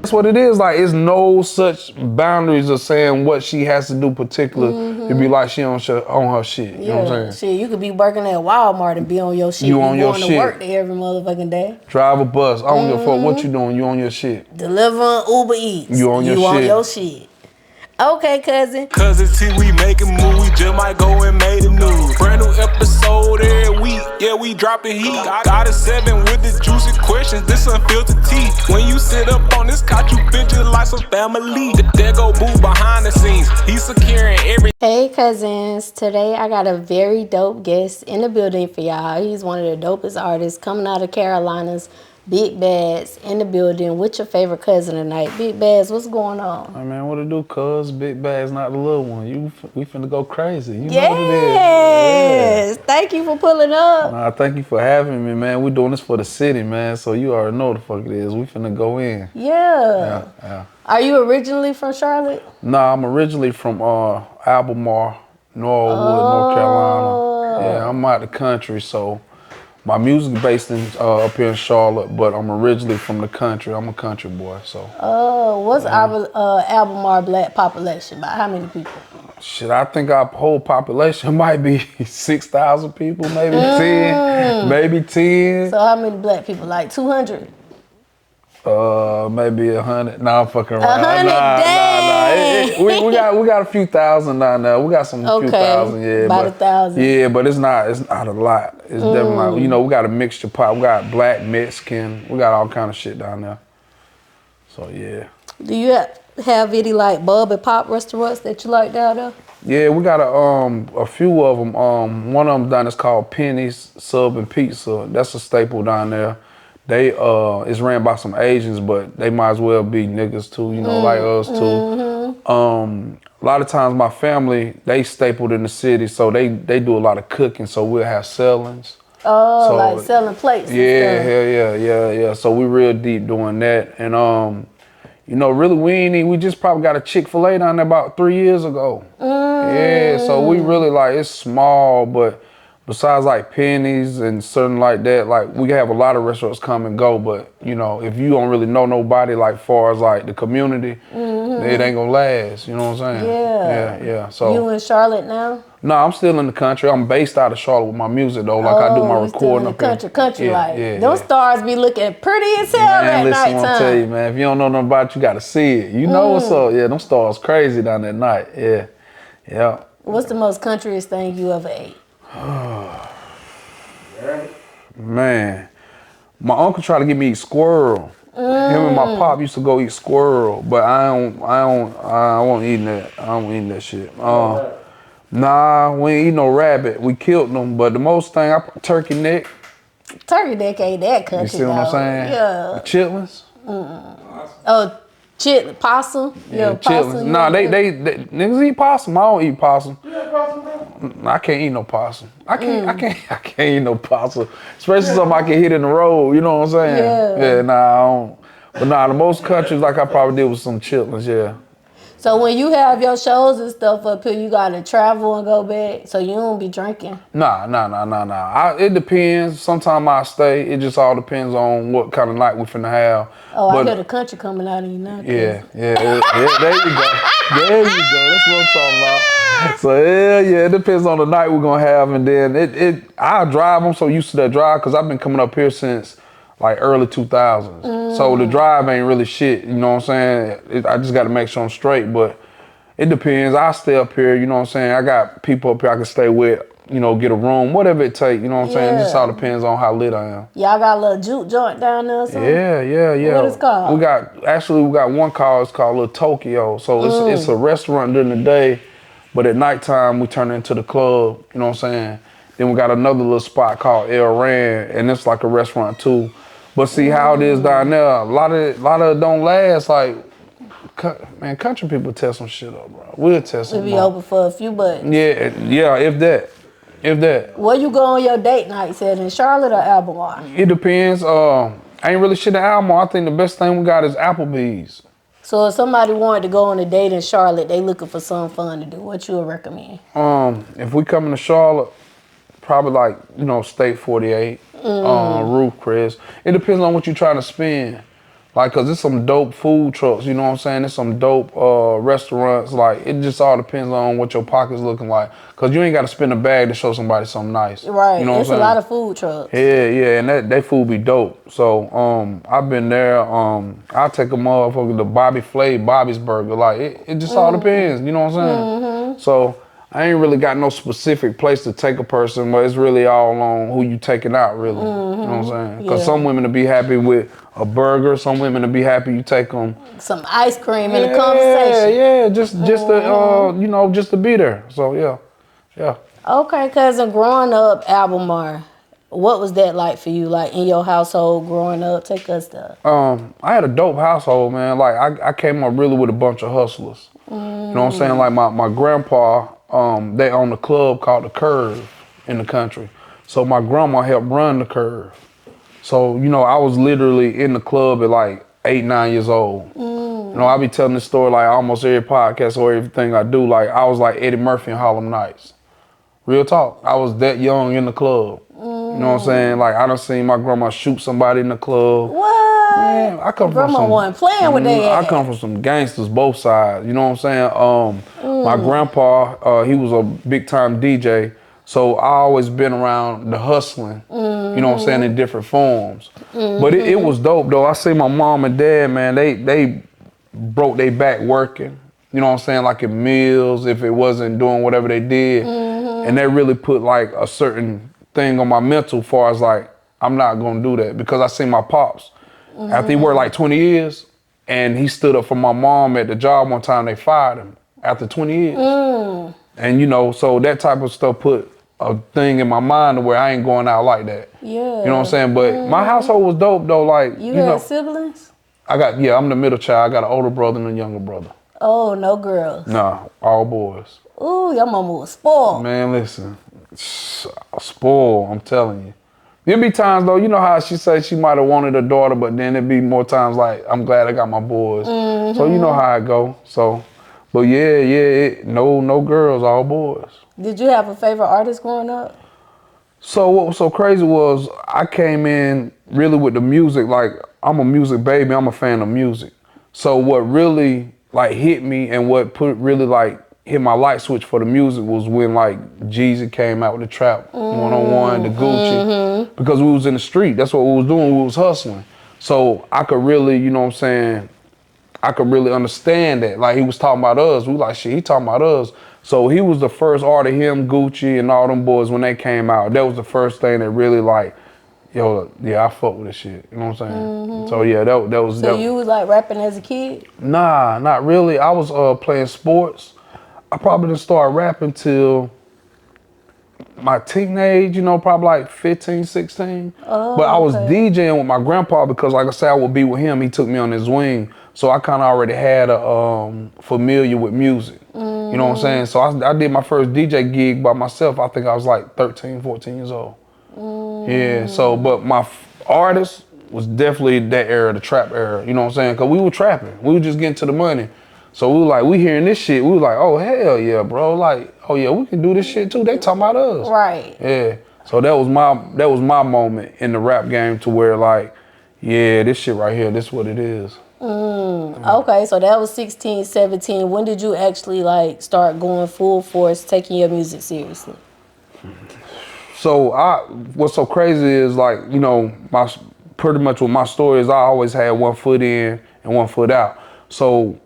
That's what it is. Like, it's no such boundaries of saying what she has to do particular to be like she on her shit. You know what I'm saying? Shit, you could be working at Walmart and be on your shit. You on your shit. Going to work there every motherfucking day. Drive a bus. I don't give a fuck what you doing. You on your shit. Delivering Uber Eats. You on your shit. You on your shit. Okay, cousin. Cuzn, see we making moves, we just might go and make the news. Brand new episode every week, yeah, we dropping heat. Got a 7 with the juicy questions, this unfiltered tea. When you sit up on this couch, you feel just like some family. There go Boo behind the scenes, he's securing every. Hey cousins, today I got a very dope guest in the building for y'all. He's one of the dopest artists coming out of Carolinas. Bigg Baggz in the building with your favorite cousin tonight. Bigg Baggz, what's going on? Hey man, what to do, cuz? Bigg Baggz, not the little one. We finna go crazy. You yes. know what it is. Yeah. Thank you for pulling up. Nah, thank you for having me, man. We doing this for the city, man. So you already know what the fuck it is. We finna go in. Yeah. Are you originally from Charlotte? Nah, I'm originally from Albemarle, Norwood, North Carolina. Yeah, I'm out the country, so my music based in up here in Charlotte, but I'm originally from the country. I'm a country boy, so. Oh, what's our Albemarle black population? About how many people? Shit, I think our whole population might be 6,000 people, maybe 10, maybe 10. So how many black people? Like 200? Maybe 100. Nah, I'm fucking around. 100, dang. We got a few thousand down there. We got some few thousand, yeah. About 1,000. Yeah, but it's not a lot. It's definitely, you know, we got a mixture pot. We got black, Mexican. We got all kind of shit down there. So yeah. Do you have any like bub and pop restaurants that you like down there? Yeah, we got a few of them. One of them down there's called Penny's Sub and Pizza. That's a staple down there. They it's ran by some Asians, but they might as well be niggas too, you know, like us too. A lot of times my family, they stapled in the city, so they do a lot of cooking, so we'll have sellings. Oh, so, like selling plates. Yeah, hell yeah. So we real deep doing that. And you know, really we just probably got a Chick-fil-A down there about 3 years ago. Yeah, so we really like, it's small, but besides like Penny's and something like that, like we have a lot of restaurants come and go, but you know, if you don't really know nobody like far as like the community, it ain't gonna last, you know what I'm saying? Yeah. So you in Charlotte now? No, I'm still in the country. I'm based out of Charlotte with my music though. Like I do my recording up here. Country like. Those stars be looking pretty as hell at nighttime. Listen, I'm gonna tell you, man, if you don't know nothing about it, you gotta see it. You know what's up. Yeah, them stars crazy down that night. Yeah. What's the most countryest thing you ever ate? Man, my uncle tried to get me eat squirrel. Him and my pop used to go eat squirrel, but I won't eat that. I don't eat that shit. Nah, we ain't eat no rabbit. We killed them, but the most thing, turkey neck. Turkey neck ain't that country. You see what I'm saying? Yeah. Chitlins. Oh, possum. Yeah, chitlins. Nah, they niggas eat possum. I don't eat possum. You eat possum? I can't eat no possum. I can't eat no possum. Especially something I can hit in the road. You know what I'm saying? Yeah. Nah, I don't. But nah, the most countries like I probably did with some chitlins. Yeah. So when you have your shows and stuff up here, you gotta travel and go back, so you don't be drinking? Nah. It depends. Sometimes I stay. It just all depends on what kind of night we finna have. Oh, I hear the country coming out of you now. Yeah. There you go. That's what I'm talking about. So yeah, it depends on the night we're gonna have, and then I drive. I'm so used to that drive because I've been coming up here since like early 2000s. So the drive ain't really shit, you know what I'm saying? I just got to make sure I'm straight, but it depends. I stay up here, you know what I'm saying? I got people up here I can stay with, you know, get a room, whatever it take, you know what I'm saying? It just all depends on how lit I am. Y'all got a little juke joint down there or something? Yeah. What is it called? We got one called, it's called Little Tokyo. So it's a restaurant during the day, but at nighttime we turn it into the club, you know what I'm saying? Then we got another little spot called El Ran, and it's like a restaurant too. But see how it is down there, a lot of it don't last. Like, man, country people test some shit up, bro. We'll test some. We'll be open for a few bucks. Yeah, if that. Where you go on your date nights at, in Charlotte or Albemarle? It depends. Ain't really shit in Albemarle. I think the best thing we got is Applebee's. So if somebody wanted to go on a date in Charlotte, they looking for something fun to do, what you would recommend? If we coming to Charlotte, probably like, you know, State 48, Roof Chris. It depends on what you're trying to spend. Like, cause it's some dope food trucks, you know what I'm saying? It's some dope restaurants. Like, it just all depends on what your pocket's looking like. Cause you ain't got to spend a bag to show somebody something nice. Right. You know It's what I'm a saying? lot of food trucks. Yeah, and that food be dope. So I've been there. I'll take a motherfucker to Bobby Flay, Bobby's Burger. Like, it just all depends. You know what I'm saying? So I ain't really got no specific place to take a person, but it's really all on who you taking out, really. You know what I'm saying? Because some women will be happy with a burger. Some women will be happy you take them. Some ice cream in the conversation. Yeah, just to, just to be there. So, yeah. Okay, cousin, growing up, Albemarle, what was that like for you? Like, in your household growing up? Take us there. I had a dope household, man. Like, I came up really with a bunch of hustlers. You know what I'm saying? Like, my grandpa, they owned a club called the Curve in the country. So my grandma helped run the Curve. So, I was literally in the club at like 8, 9 years old. I be telling this story like almost every podcast or everything I do. Like, I was like Eddie Murphy in Harlem Nights. Real talk. I was that young in the club. You know what I'm saying? Like, I done seen my grandma shoot somebody in the club. What? Man, I come Grandma from some, wasn't playing with that. I come from some gangsters, both sides. You know what I'm saying? My grandpa, he was a big time DJ. So I always been around the hustling, you know what I'm saying, in different forms. But it was dope though. I see my mom and dad, man, they broke their back working, you know what I'm saying, like in mills, if it wasn't doing whatever they did. And they really put like a certain thing on my mental far as like, I'm not gonna do that, because I seen my pops, after he worked like 20 years, and he stood up for my mom at the job one time, they fired him after 20 years. And so that type of stuff put a thing in my mind to where I ain't going out like that. Yeah. You know what I'm saying? But my household was dope though. Like, You had siblings? I'm the middle child. I got an older brother and a younger brother. Oh, no girls. Nah, all boys. Ooh, your mama was spoiled. Man, listen, spoiled, I'm telling you. There'll be times though, you know how she said she might have wanted a daughter, but then there'd be more times like, I'm glad I got my boys. So you know how it go. So, but no girls, all boys. Did you have a favorite artist growing up? So what was so crazy was I came in really with the music. Like, I'm a music baby. I'm a fan of music. So what really like hit me and what really like hit my light switch for the music was when like Jeezy came out with the Trap 101, the Gucci, because we was in the street. That's what we was doing. We was hustling. So I could really, you know what I'm saying, I could really understand that. Like, he was talking about us. We like, shit, he talking about us. So he was the first artist, him, Gucci, and all them boys, when they came out. That was the first thing that really like, yo, yeah, I fuck with this shit. You know what I'm saying? So yeah, that was. So you was like rapping as a kid? Nah, not really. I was playing sports. I probably didn't start rapping till my teenage, probably like 15, 16. Oh, but I was DJing with my grandpa because, like I said, I would be with him. He took me on his wing. So I kind of already had a familiar with music. You know what I'm saying? So I did my first DJ gig by myself. I think I was like 13, 14 years old. Yeah, so, but my artist was definitely that era, the trap era. You know what I'm saying? Because we were trapping. We were just getting to the money. So we were like, we hearing this shit. We were like, oh, hell yeah, bro. Like, oh yeah, we can do this shit too. They talking about us. Right. Yeah. So that was my moment in the rap game to where like, yeah, this shit right here, this is what it is. Okay, so that was 16, 17. When did you actually like start going full force, taking your music seriously? So what's so crazy is like, pretty much with my story is I always had one foot in and one foot out. So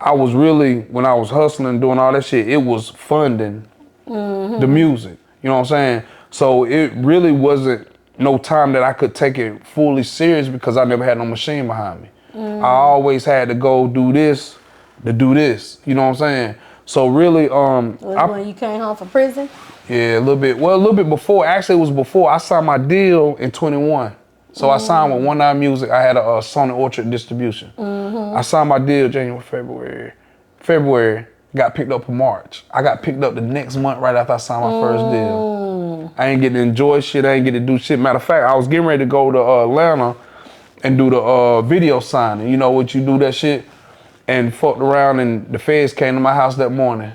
I was really, when I was hustling, doing all that shit, it was funding the music. You know what I'm saying? So it really wasn't no time that I could take it fully serious because I never had no machine behind me. I always had to go do this to do this. You know what I'm saying? So really, when you came home from prison? Yeah, a little bit. Well, a little bit before. Actually, it was before. I signed my deal in 21. So I signed with One Nine Music. I had a Sony Orchard distribution. I signed my deal January, February. Got picked up in March. I got picked up the next month right after I signed my first deal. I ain't getting to enjoy shit. I ain't get to do shit. Matter of fact, I was getting ready to go to Atlanta and do the video signing. You know what, you do that shit, and fucked around, and the feds came to my house that morning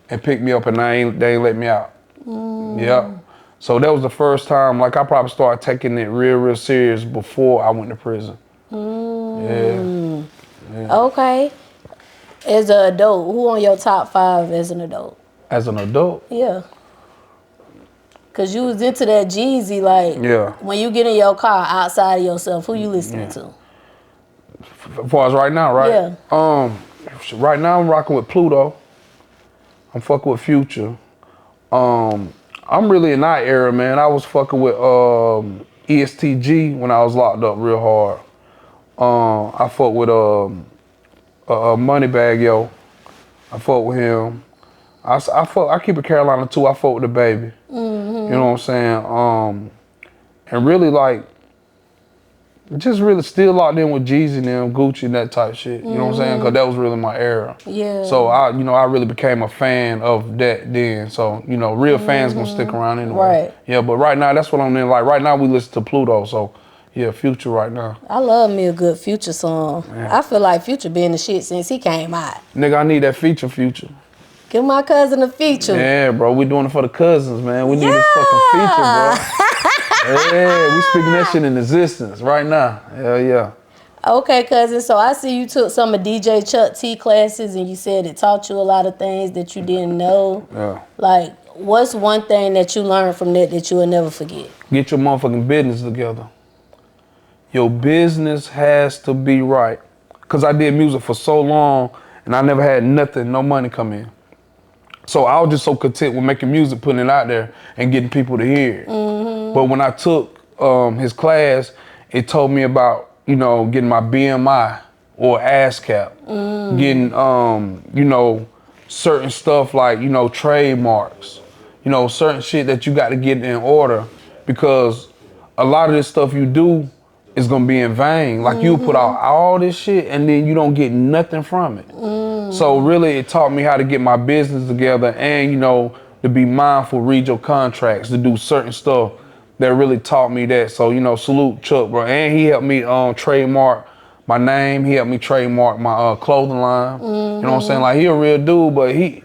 and picked me up, and they ain't let me out. Yeah. So that was the first time, like I probably started taking it real serious before I went to prison. Okay. As an adult, who on your top 5 as an adult? As an adult? Yeah. Cause you was into that Jeezy, like when you get in your car outside of yourself, who you listening to? As far as right now, right? Yeah. Right now I'm rocking with Pluto. I'm fucking with Future. I'm really in that era, man. I was fucking with ESTG when I was locked up real hard. I fuck with Moneybagg Yo. I fuck with him. I keep it Carolina too. I fuck with the baby. You know what I'm saying? And really like, just really still locked in with Jeezy and them, Gucci and that type shit. You know what I'm saying? Cause that was really my era. Yeah. So I really became a fan of that then. So, real fans gonna stick around anyway. Right. Yeah, but right now that's what I'm in. Like right now we listen to Pluto. So yeah, Future right now. I love me a good Future song. Man. I feel like Future been the shit since he came out. Nigga, I need that Future. Give my cousin a feature. Yeah, bro, we doing it for the Cuzns, man. We need this fucking feature, bro. Yeah, we speaking that shit in existence right now. Hell yeah. Okay, cousin. So I see you took some of DJ Chuck T classes and you said it taught you a lot of things that you didn't know. Yeah. Like, what's one thing that you learned from that you will never forget? Get your motherfucking business together. Your business has to be right. Cause I did music for so long and I never had nothing, no money come in. So I was just so content with making music, putting it out there, and getting people to hear it. But when I took his class, it told me about, getting my BMI or ASCAP, getting, certain stuff like, trademarks, certain shit that you got to get in order because a lot of this stuff you do is gonna be in vain. Like you put out all this shit and then you don't get nothing from it. So really it taught me how to get my business together and to be mindful, read your contracts, to do certain stuff that really taught me that. So salute Chuck, bro. And he helped me trademark my name. He helped me trademark my clothing line. You know what I'm saying? Like he a real dude, but he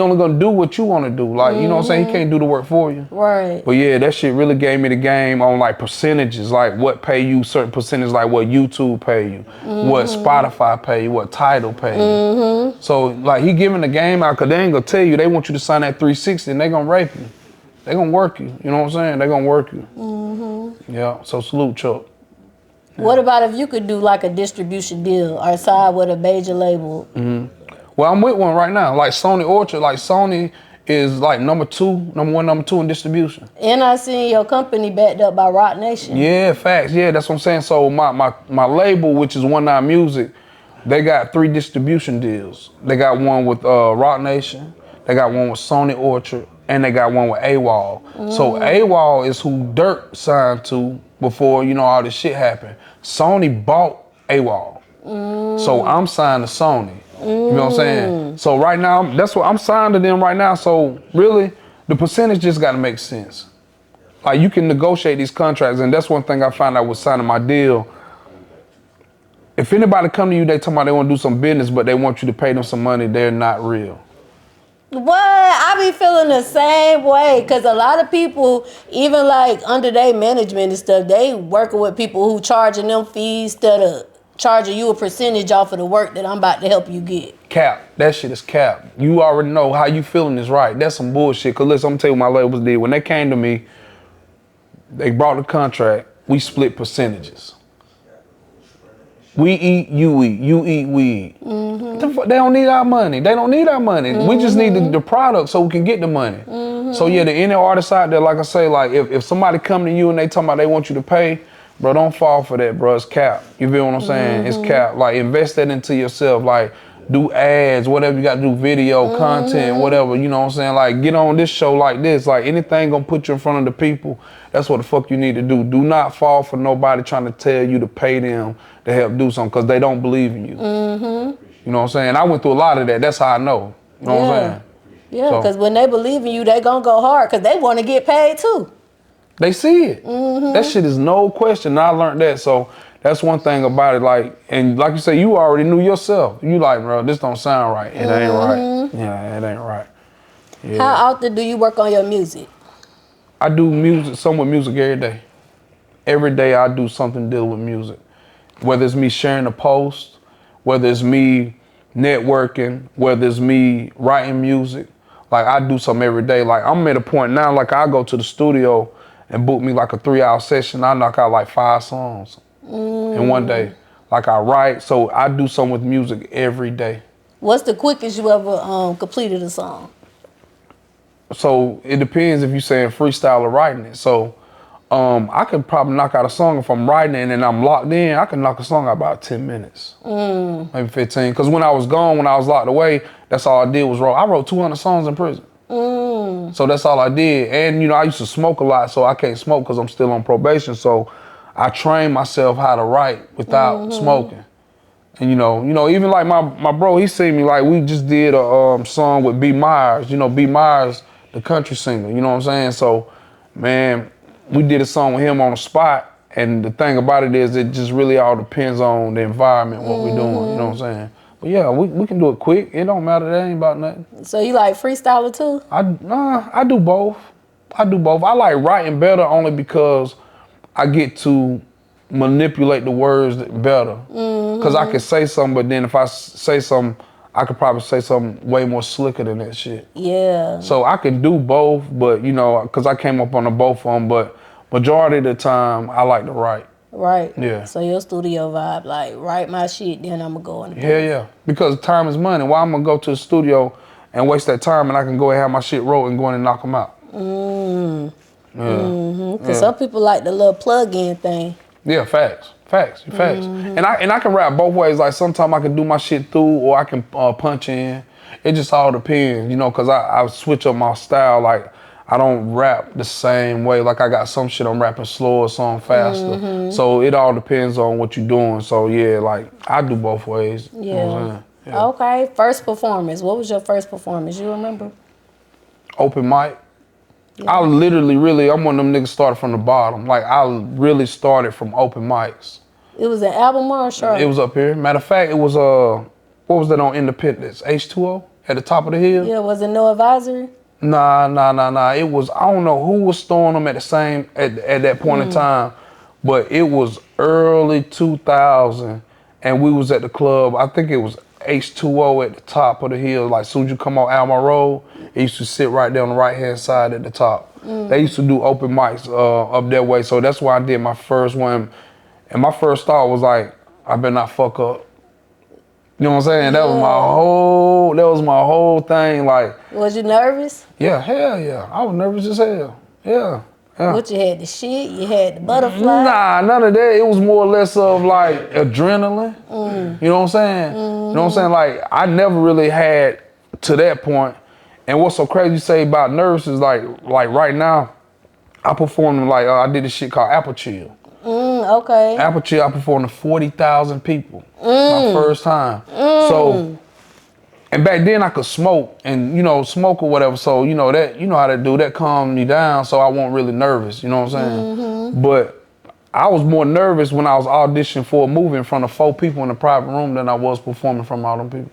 only gonna do what you wanna do. Like, you know what I'm saying? He can't do the work for you. Right. But yeah, that shit really gave me the game on like percentages, like what pay you certain percentage, like what YouTube pay you, what Spotify pay you, what Tidal pay you. So like he giving the game out, cause they ain't gonna tell you, they want you to sign that 360 and they gonna rape you. They gonna work you, you know what I'm saying? They gonna work you. Yeah, so salute Chuck. Yeah. What about if you could do like a distribution deal or side with a major label? Well, I'm with one right now, like Sony Orchard. Like Sony is like number one, number two in distribution. And I seen your company backed up by Roc Nation. Yeah, facts. Yeah, that's what I'm saying. So my label, which is 19 Music, they got 3 distribution deals. They got one with Roc Nation, they got one with Sony Orchard, and they got one with AWOL. So AWOL is who Dirt signed to before all this shit happened. Sony bought AWOL. So I'm signed to Sony. You know what I'm saying? So right now, that's what I'm signed to them right now. So really, the percentage just got to make sense. Like you can negotiate these contracts, and that's one thing I found out with signing my deal. If anybody come to you, they talking about they want to do some business, but they want you to pay them some money, they're not real. What? I be feeling the same way, because a lot of people, even like under their management and stuff, they working with people who charging them fees instead of charging you a percentage off of the work that I'm about to help you get. Cap. That shit is cap. You already know how you feeling is right. That's some bullshit. Cause listen, I'm gonna tell you what my labels did. When they came to me, they brought the contract, we split percentages. We eat, you eat. You eat, we eat. They don't need our money. They don't need our money. We just need the product so we can get the money. So yeah, the any artists out there, like I say, like if somebody come to you and they talking about they want you to pay, bro, don't fall for that, bro. It's cap. You feel what I'm saying? It's cap. Like, invest that into yourself. Like, do ads, whatever you got to do, video, content, whatever. You know what I'm saying? Like, get on this show like this. Like, anything gonna put you in front of the people, that's what the fuck you need to do. Do not fall for nobody trying to tell you to pay them to help do something, because they don't believe in you. You know what I'm saying? I went through a lot of that. That's how I know. You know what I'm saying? Yeah, because when they believe in you, they gonna go hard, because they want to get paid too. They see it. That shit is no question. I learned that. So that's one thing about it. Like, and like you say, you already knew yourself. You like, bro, this don't sound right. It ain't right. Yeah, it ain't right. Yeah. How often do you work on your music? I do music, some with music every day. Every day I do something to deal with music. whether it's me sharing a post, whether it's me networking, whether it's me writing music. Like I do something every day. Like I'm at a point now, like I go to the studio and book me like a 3-hour session. I knock out like 5 songs in one day. Like I write, so I do something with music every day. What's the quickest you ever completed a song? So it depends if you're saying freestyle or writing it. So I could probably knock out a song if I'm writing it and then I'm locked in. I can knock a song out about 10 minutes, maybe 15. Because when I was gone, when I was locked away, that's all I did was wrote. I wrote 200 songs in prison. So that's all I did. And you know, I used to smoke a lot, so I can't smoke because I'm still on probation. So I trained myself how to write without smoking. And you know, even like my bro, he seen me, like we just did a song with Bigg Baggz. You know, Bigg Baggz, the country singer. You know what I'm saying? So, man, we did a song with him on the spot. And the thing about it is, it just really all depends on the environment, what we're doing. You know what I'm saying? But yeah, we can do it quick. It don't matter. That ain't about nothing. So you like freestyler too? I do both. I like writing better only because I get to manipulate the words better. Because I can say something, but then if I say something, I could probably say something way more slicker than that shit. Yeah. So I can do both, but you know, because I came up on the both of them, but majority of the time, I like to write. Right. Yeah. So your studio vibe, like write my shit, then I'm gonna go in the booth. Yeah. Because time is money. Why I'm gonna go to the studio and waste that time and I can go and have my shit wrote and go in and knock them out. Because some people like the little plug-in thing. Yeah, facts. And I can rap both ways. Like sometimes I can do my shit through or I can punch in. It just all depends, you know, because I switch up my style. Like I don't rap the same way. Like I got some shit I'm rapping slower, some faster. So it all depends on what you're doing. So yeah, like I do both ways. Yeah. You know what I'm saying? Yeah. Okay. First performance. What was your first performance? You remember? Open mic. Yeah. I literally, I'm one of them niggas started from the bottom. Like I really started from open mics. It was an album or a show? It was up here. Matter of fact, it was what was that on Independence? H2O at the top of the hill. Yeah. Was it No Advisory? Nah. It was, I don't know who was throwing them at that point in time, but it was early 2000 and we was at the club. I think it was H2O at the top of the hill. Like soon as you come on Alma Road, it used to sit right there on the right hand side at the top. They used to do open mics up that way. So that's why I did my first one. And my first thought was like, I better not fuck up. You know what I'm saying? That was my whole thing. Like, was you nervous? Yeah, hell yeah. I was nervous as hell. Yeah. What, you had the shit? You had the butterfly? Nah, none of that. It was more or less of like adrenaline. You know what I'm saying? You know what I'm saying? Like I never really had to that point. And what's so crazy you say about nervous is like right now, I performed like I did this shit called Apple Chill. Okay. Apple Chill, I performed to 40,000 people. My first time. So, and back then I could smoke and, you know, smoke or whatever. So, you know, that, you know how to do that, calm me down so I wasn't really nervous, you know what I'm saying? But I was more nervous when I was auditioning for a movie in front of 4 people in a private room than I was performing from all them people.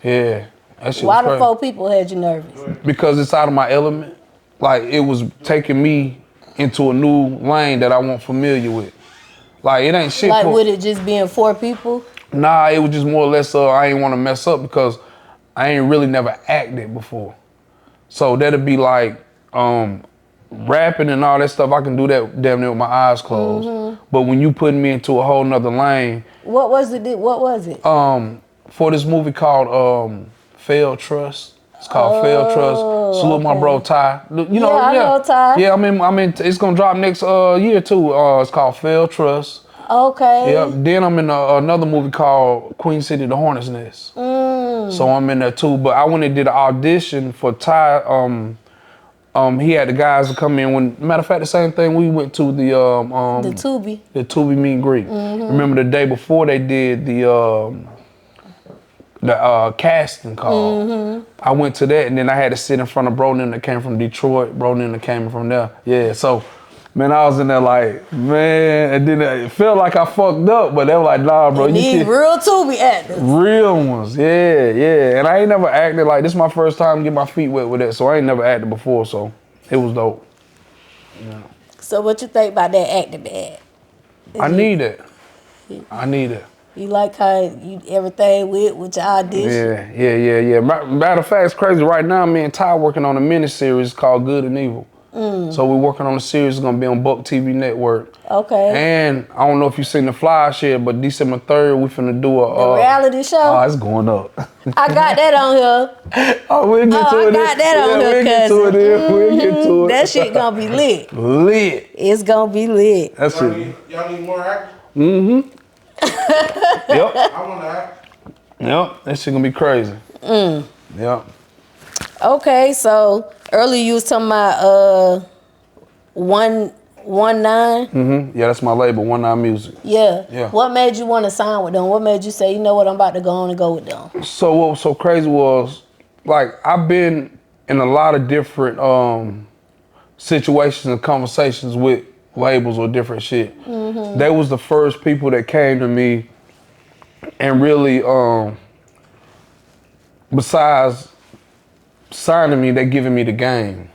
Yeah. That shit Why was the 4 people had you nervous? Because it's out of my element. Like it was taking me into a new lane that I wasn't familiar with. Like it ain't shit. Like with it just being 4 people? Nah, it was just more or less I ain't want to mess up because I ain't really never acted before. So that'd be like rapping and all that stuff. I can do that damn near with my eyes closed. But when you put me into a whole nother lane. What was it? For this movie called Failed Trust. It's called Failed Trust. Salute my bro Ty. You know, I know Ty. Yeah, I'm in. It's gonna drop next year too. It's called Failed Trust. Okay. Yeah. Then I'm in another movie called Queen City, The Hornet's Nest. So I'm in there too. But I went and did an audition for Ty. He had the guys to come in. Matter of fact, the same thing. We went to the Tubi. The Tubi meet and greet. Remember the day before they did the casting call. I went to that and then I had to sit in front of Broden that came from Detroit. Broden that came from there. Yeah, so man, I was in there like, man, and then it felt like I fucked up, but they were like, nah, bro. You need real Tubi actors. Real ones, yeah. And I ain't never acted like this. Is my first time getting my feet wet with that, so I ain't never acted before, so it was dope. Yeah. So what you think about that acting bad? I need it. I need it. You like how everything with your audition? Yeah. Matter of fact, it's crazy. Right now, me and Ty working on a mini-series called Good and Evil. So we're working on a series that's going to be on Buck TV Network. Okay. And I don't know if you've seen the flash yet, but December 3rd, we finna do a... reality show? Oh, it's going up. I got that on here. We'll get to it. I got that on here, Cuzn. We'll get to it. That shit gonna be lit. Lit. It's gonna be lit. That's it. Y'all need more actors? Yep. I want to act. Yep. That shit gonna be crazy. Yep. Okay, so earlier you was talking about 119. Yeah, that's my label, 19 Music. Yeah. What made you want to sign with them? What made you say, you know what, I'm about to go on and go with them? So what was so crazy was, like, I've been in a lot of different situations and conversations with labels or different shit. They was the first people that came to me and really, besides signing me, they giving me the game.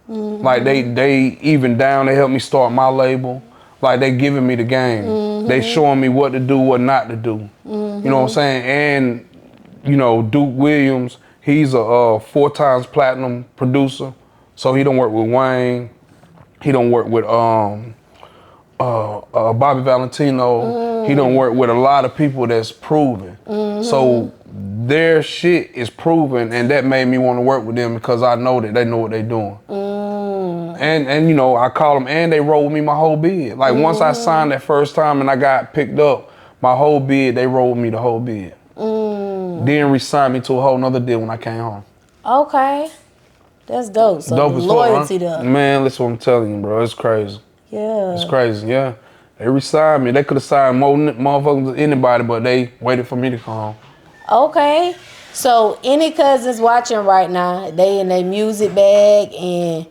Like they even down, they helped me start my label. Like they giving me the game. They showing me what to do, what not to do. You know what I'm saying? And, you know, Duke Williams, he's a 4-time platinum producer. So he don't work with Wayne. He don't work with Bobby Valentino. He don't work with a lot of people that's proven. So their shit is proven, and that made me want to work with them because I know that they know what they're doing. And you know, I call them and they roll with me my whole bid. Like once I signed that first time and I got picked up, my whole bid, they rolled with me the whole bid. Then re-signed me to a whole nother deal when I came home. Okay. That's dope. So dope loyalty though. though. Man, listen what I'm telling you, bro. It's crazy. Yeah. It's crazy, yeah. They re-signed me. They could have signed more motherfuckers than anybody, but they waited for me to come home. Okay. So any cousins watching right now, they in their music bag and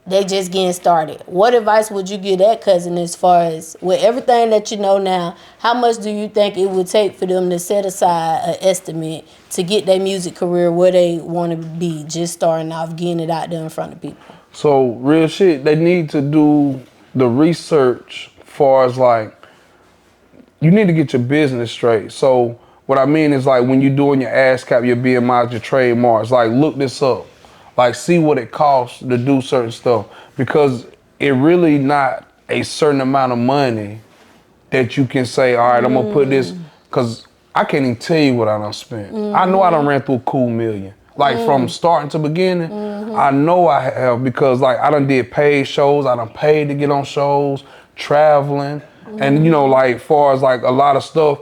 they just getting started. What advice would you give that cousin as far as with everything that you know now, how much do you think it would take for them to set aside an estimate to get their music career where they want to be, just starting off, getting it out there in front of people? So real shit, they need to do the research far as like, you need to get your business straight. So what I mean is like when you're doing your ASCAP, your BMIs, your trademarks, like look this up. Like see what it costs to do certain stuff because it really not a certain amount of money that you can say, all right, I'm gonna put this, cause I can't even tell you what I done spent. I know I done ran through a cool million. Like from starting to beginning, I know I have because like I done did paid shows, I done paid to get on shows, traveling, and you know, like far as like a lot of stuff.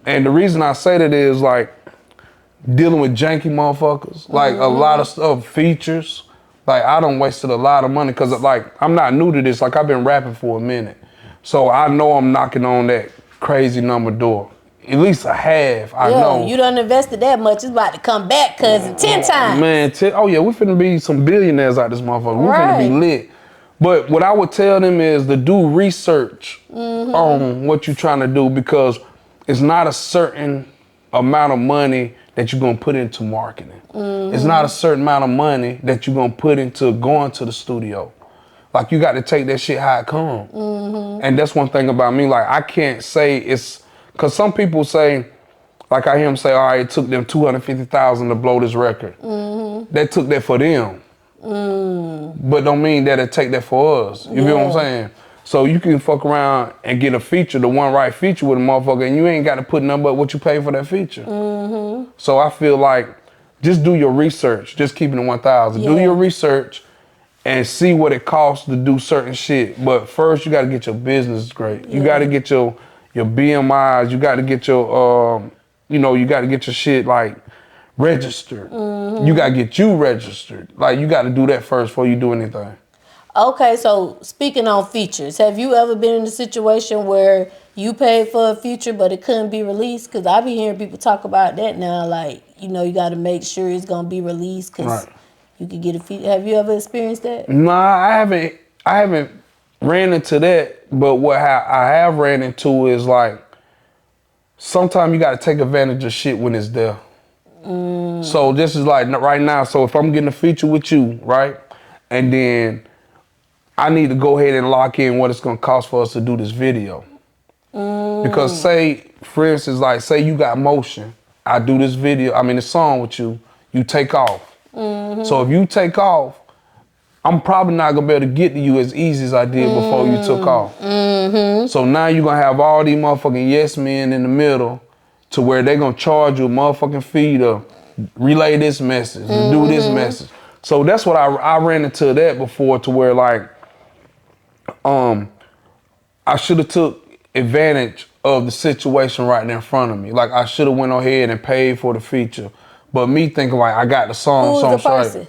And the reason I say that is like dealing with janky motherfuckers, like a lot of stuff, features. Like I done wasted a lot of money because like I'm not new to this. Like I've been rapping for a minute. So I know I'm knocking on that crazy number door. At least a half, I know. You done invested that much, it's about to come back, cousin, 10 times. Man, oh yeah, we finna be some billionaires out this motherfucker. We finna be lit. But what I would tell them is to do research on what you're trying to do because it's not a certain amount of money that you're gonna put into marketing. It's not a certain amount of money that you're gonna put into going to the studio. Like you got to take that shit how it come. And that's one thing about me, like I can't say it's, cause some people say, like I hear them say, all right, it took them $250,000 to blow this record. They took that for them. But don't mean that it take that for us. You feel what I'm saying? So you can fuck around and get a feature, the one right feature with a motherfucker, and you ain't got to put nothing but what you pay for that feature. So I feel like just do your research, just keeping it 1,000. Do your research and see what it costs to do certain shit. But first you got to get your business great. You got to get your BMIs, you got to get your, you got to get your shit like registered. You got to get you registered. Like you got to do that first before you do anything. Okay, so speaking on features, have you ever been in a situation where you paid for a feature but it couldn't be released? Because I be hearing people talk about that now, like, you got to make sure it's going to be released because you could get a feature. Have you ever experienced that? Nah, I haven't ran into that, but what I have ran into is like, sometimes you got to take advantage of shit when it's there. So this is like right now, so if I'm getting a feature with you, right, and then I need to go ahead and lock in what it's gonna cost for us to do this video. Because say, for instance, like say you got motion. I do this this song with you, you take off. So if you take off, I'm probably not gonna be able to get to you as easy as I did before you took off. So now you're gonna have all these motherfucking yes men in the middle to where they gonna charge you a motherfucking fee to relay this message, to do this message. So that's what I ran into that before, to where like, I should have took advantage of the situation right there in front of me. Like I should have went ahead and paid for the feature. But me thinking like I got the song, Who's the person?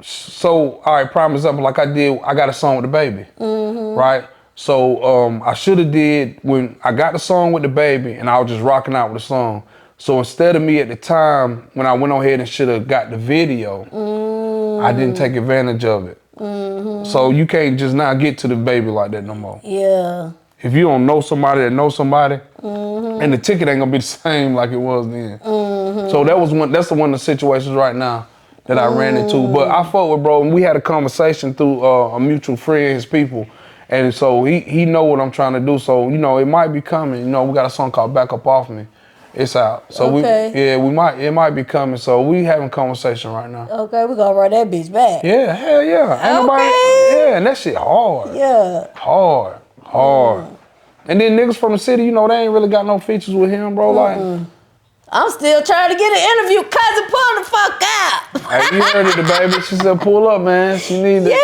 So, all right, prime example, like I got a song with the baby, right? So I should have did, when I got the song with the baby and I was just rocking out with the song. So instead of me at the time, when I went on ahead and should have got the video, I didn't take advantage of it. So you can't just not get to the baby like that no more. Yeah. If you don't know somebody that knows somebody, and the ticket ain't gonna be the same like it was then. So that's one of the situations right now that I ran into. But I fought with bro, and we had a conversation through a mutual friend, his people. And so he know what I'm trying to do. So, it might be coming. We got a song called Back Up Off Me. It's out. So it might be coming. So we having conversation right now. Okay, we gonna run that bitch back. Yeah, hell yeah. Ain't nobody, and that shit hard. Yeah. Hard. And then niggas from the city, they ain't really got no features with him, bro. Like, I'm still trying to get an interview. Cousin, pull the fuck out. Hey, you heard it, the baby. She said, pull up, man. She need it. Yeah.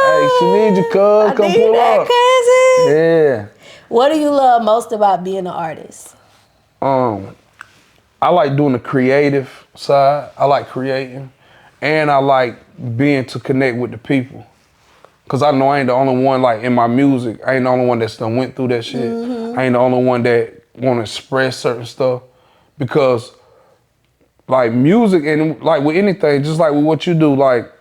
Hey, she need you, cuz. Come pull up. Cousin. Yeah. What do you love most about being an artist? I like doing the creative side. I like creating. And I like being to connect with the people. Cause I know I ain't the only one, like in my music, I ain't the only one that's done went through that shit. I ain't the only one that wanna express certain stuff. Because like music and like with anything, just like with what you do, like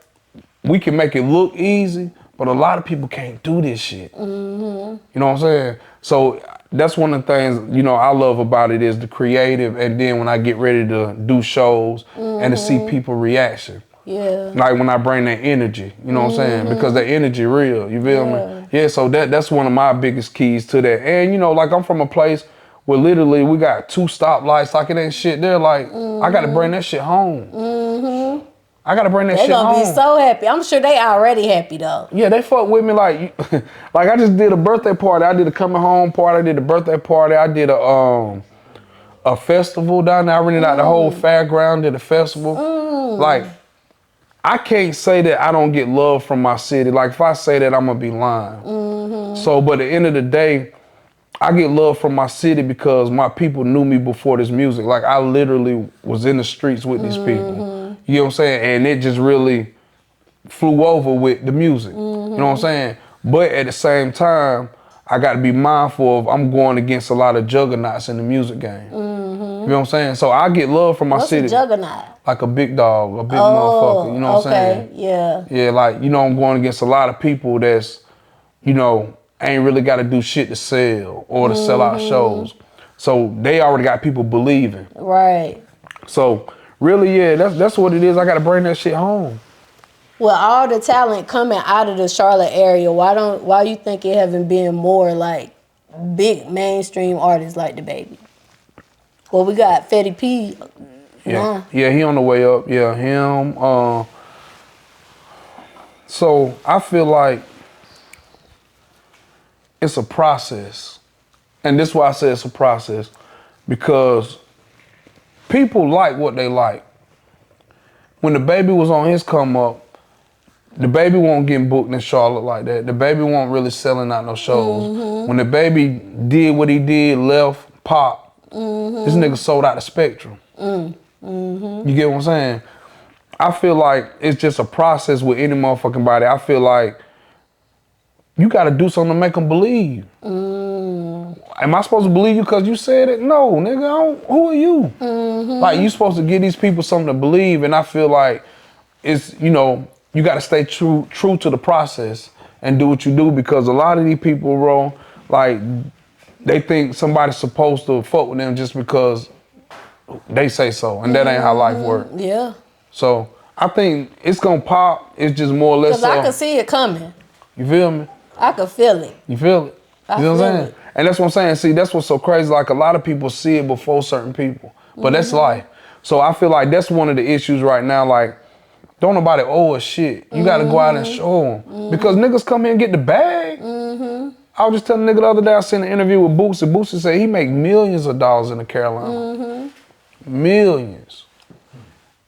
we can make it look easy, but a lot of people can't do this shit. You know what I'm saying? So that's one of the things, I love about it is the creative, and then when I get ready to do shows and to see people reaction. Yeah. Like when I bring that energy, you know what I'm saying? Because that energy real, you feel me? Yeah, so that's one of my biggest keys to that. And like I'm from a place where literally we got 2 stoplights, like it ain't shit there. Like I gotta bring that shit home. I gotta bring that shit home. They gonna be so happy. I'm sure they already happy though. Yeah, they fuck with me like I just did a birthday party. I did a coming home party. I did a birthday party. I did a festival down there. I rented out the whole fairground, did a festival. Like, I can't say that I don't get love from my city. Like, if I say that, I'm gonna be lying. So, but at the end of the day, I get love from my city because my people knew me before this music. Like, I literally was in the streets with these people. You know what I'm saying? And it just really flew over with the music. You know what I'm saying? But at the same time, I got to be mindful of I'm going against a lot of juggernauts in the music game. You know what I'm saying? So I get love from my city. What's a juggernaut? Like a big dog, a big motherfucker. You know what I'm saying? Yeah. Yeah, like, I'm going against a lot of people that's, ain't really got to do shit to sell or to sell out shows. So they already got people believing. Right. So really, yeah, that's what it is. I got to bring that shit home. Well, all the talent coming out of the Charlotte area, why you think it haven't been more like big mainstream artists like the baby? Well, we got Fetty P. Yeah, he on the way up. Yeah, him. So I feel like it's a process. And this is why I say it's a process. Because people like what they like. When the baby was on his come up, the baby won't get booked in Charlotte like that. The baby won't really selling out no shows. When the baby did what he did, left, pop, this nigga sold out the Spectrum. You get what I'm saying? I feel like it's just a process with any motherfucking body. I feel like you gotta do something to make them believe. Am I supposed to believe you because you said it? No, nigga, who are you? Like, you supposed to give these people something to believe, and I feel like it's, you gotta stay true to the process and do what you do, because a lot of these people, bro, like, they think somebody's supposed to fuck with them just because they say so, and that ain't how life works. Yeah. So I think it's gonna pop. It's just more or less. Because I can see it coming. You feel me? I can feel it. You feel it? You know what I'm saying? And that's what I'm saying. See, that's what's so crazy. Like, a lot of people see it before certain people. But that's life. So I feel like that's one of the issues right now. Like, don't nobody owe us shit. You got to go out and show them. Because niggas come here and get the bag. I was just telling a nigga the other day, I seen an interview with Boosie. Boosie said he make millions of dollars in the Carolina. Millions.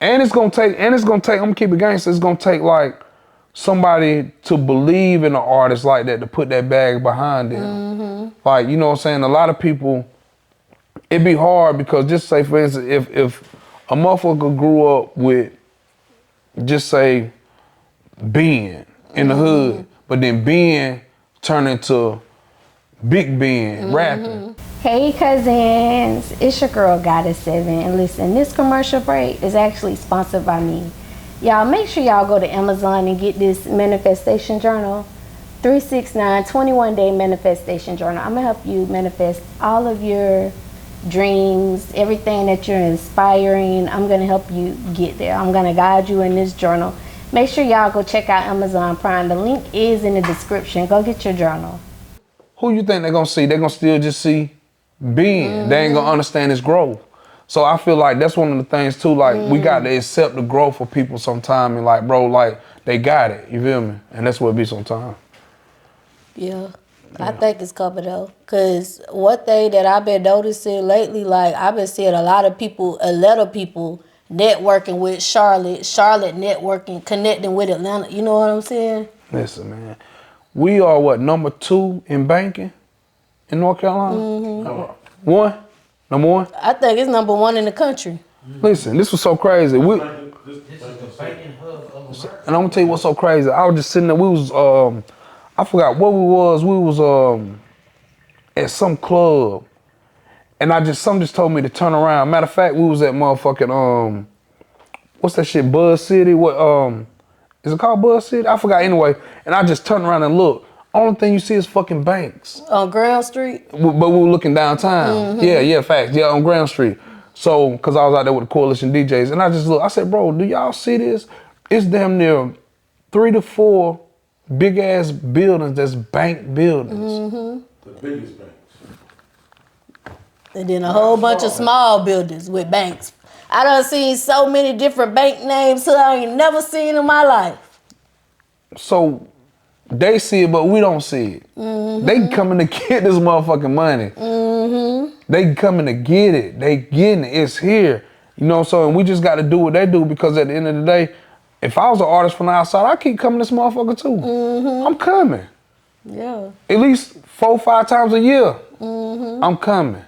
And it's gonna take, I'm gonna keep it gangster, it's gonna take like somebody to believe in an artist like that to put that bag behind them. Like, you know what I'm saying? A lot of people, it'd be hard because just say, for instance, if a motherfucker grew up with, just say, Ben in the hood, but then Ben turned into Big Ben rapping. Hey Cuzns, it's your girl Goddess7, and listen, this commercial break is actually sponsored by me. Y'all make sure y'all go to Amazon and get this manifestation journal, 369 21-day manifestation journal. I'm gonna help you manifest all of your dreams, everything that you're inspiring. I'm gonna help you get there. I'm gonna guide you in this journal. Make sure y'all go check out Amazon Prime. The link is in the description. Go get your journal. Who you think they're gonna see? They're gonna still just see Ben. They ain't gonna understand his growth. So I feel like that's one of the things too, like we got to accept the growth of people sometime and like, bro, like they got it, you feel me? And that's what it be sometimes. Yeah, I think it's covered though. Cause one thing that I've been noticing lately, like I've been seeing a lot of people networking with Charlotte networking, connecting with Atlanta. You know what I'm saying? Listen, man, we are what, number 2 in banking in North Carolina? One? Number 1? I think it's number 1 in the country. Listen, this was so crazy. This is the banking hub of America. And I'm gonna tell you what's so crazy. I was just sitting there, we was, I forgot what we was at some club. And something just told me to turn around. Matter of fact, we was at motherfucking, what's that shit, Buzz City? What, is it called Buzz City? I forgot anyway. And I just turned around and looked. Only thing you see is fucking banks. On Ground Street? But we were looking downtown. Yeah, facts. Yeah, on Grand Street. So, cause I was out there with the Coalition DJs, and I just looked. I said, bro, do y'all see this? It's damn near 3 to 4 big ass buildings that's bank buildings. The biggest banks. And then a whole bunch of small buildings with banks. I done seen so many different bank names that I ain't never seen in my life. So they see it, but we don't see it. They coming to get this motherfucking money. They coming to get it. They getting it. It's here. You know, so and we just got to do what they do, because at the end of the day, if I was an artist from the outside, I keep coming to this motherfucker too. I'm coming. Yeah. At least 4 or 5 times a year. I'm coming.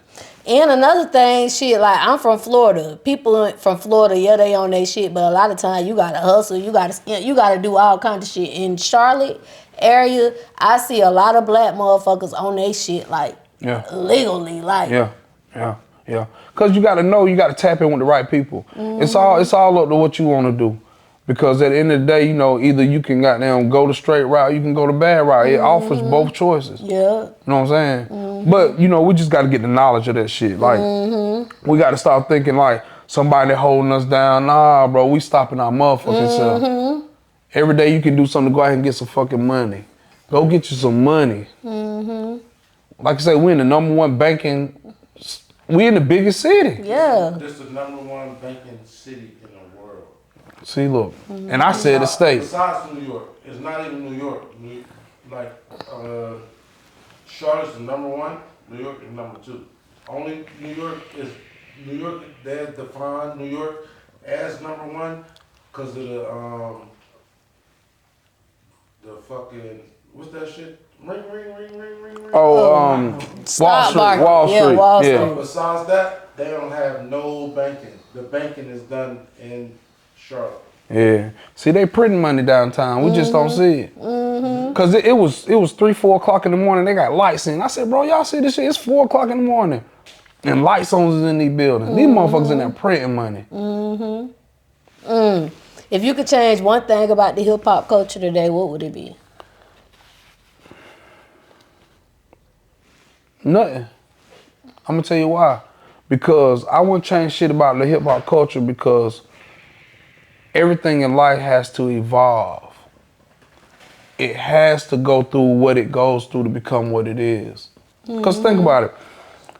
And another thing, shit, like I'm from Florida. People from Florida, yeah, they on their shit, but a lot of times you gotta hustle, you gotta do all kinds of shit. In Charlotte area, I see a lot of black motherfuckers on their shit, like legally, like. Yeah. Cause you gotta know, you gotta tap in with the right people. It's all up to what you wanna do. Because at the end of the day, you know, either you can goddamn go the straight route, you can go the bad route. It offers both choices. Yeah. You know what I'm saying? But, you know, we just got to get the knowledge of that shit. Like, we got to start thinking like somebody holding us down. Nah, bro, we stopping our motherfucking self. Every day you can do something to go out and get some fucking money. Go get you some money. Like I say, we in the number 1 banking, we in the biggest city. Yeah. This is the number 1 banking city in the world. See, look, and I said the state. Besides New York, it's not even New York. Charlotte's the number 1, New York is number 2. Only New York, they have defined New York as number 1 because of the fucking, what's that shit? Ring. Oh, Wall Street. Yeah, Wall Street. Yeah. Besides that, they don't have no banking. The banking is done in Charlotte. Yeah. See, they printing money downtown. We just don't see it. Cause it was 3, 4 o'clock in the morning. They got lights in. I said, bro, y'all see this shit? It's 4 o'clock in the morning, and lights on in these buildings. These motherfuckers in there printing money. If you could change one thing about the hip hop culture today, what would it be? Nothing. I'm gonna tell you why. Because I wouldn't change shit about the hip hop culture, because everything in life has to evolve. It has to go through what it goes through to become what it is. Because think about it.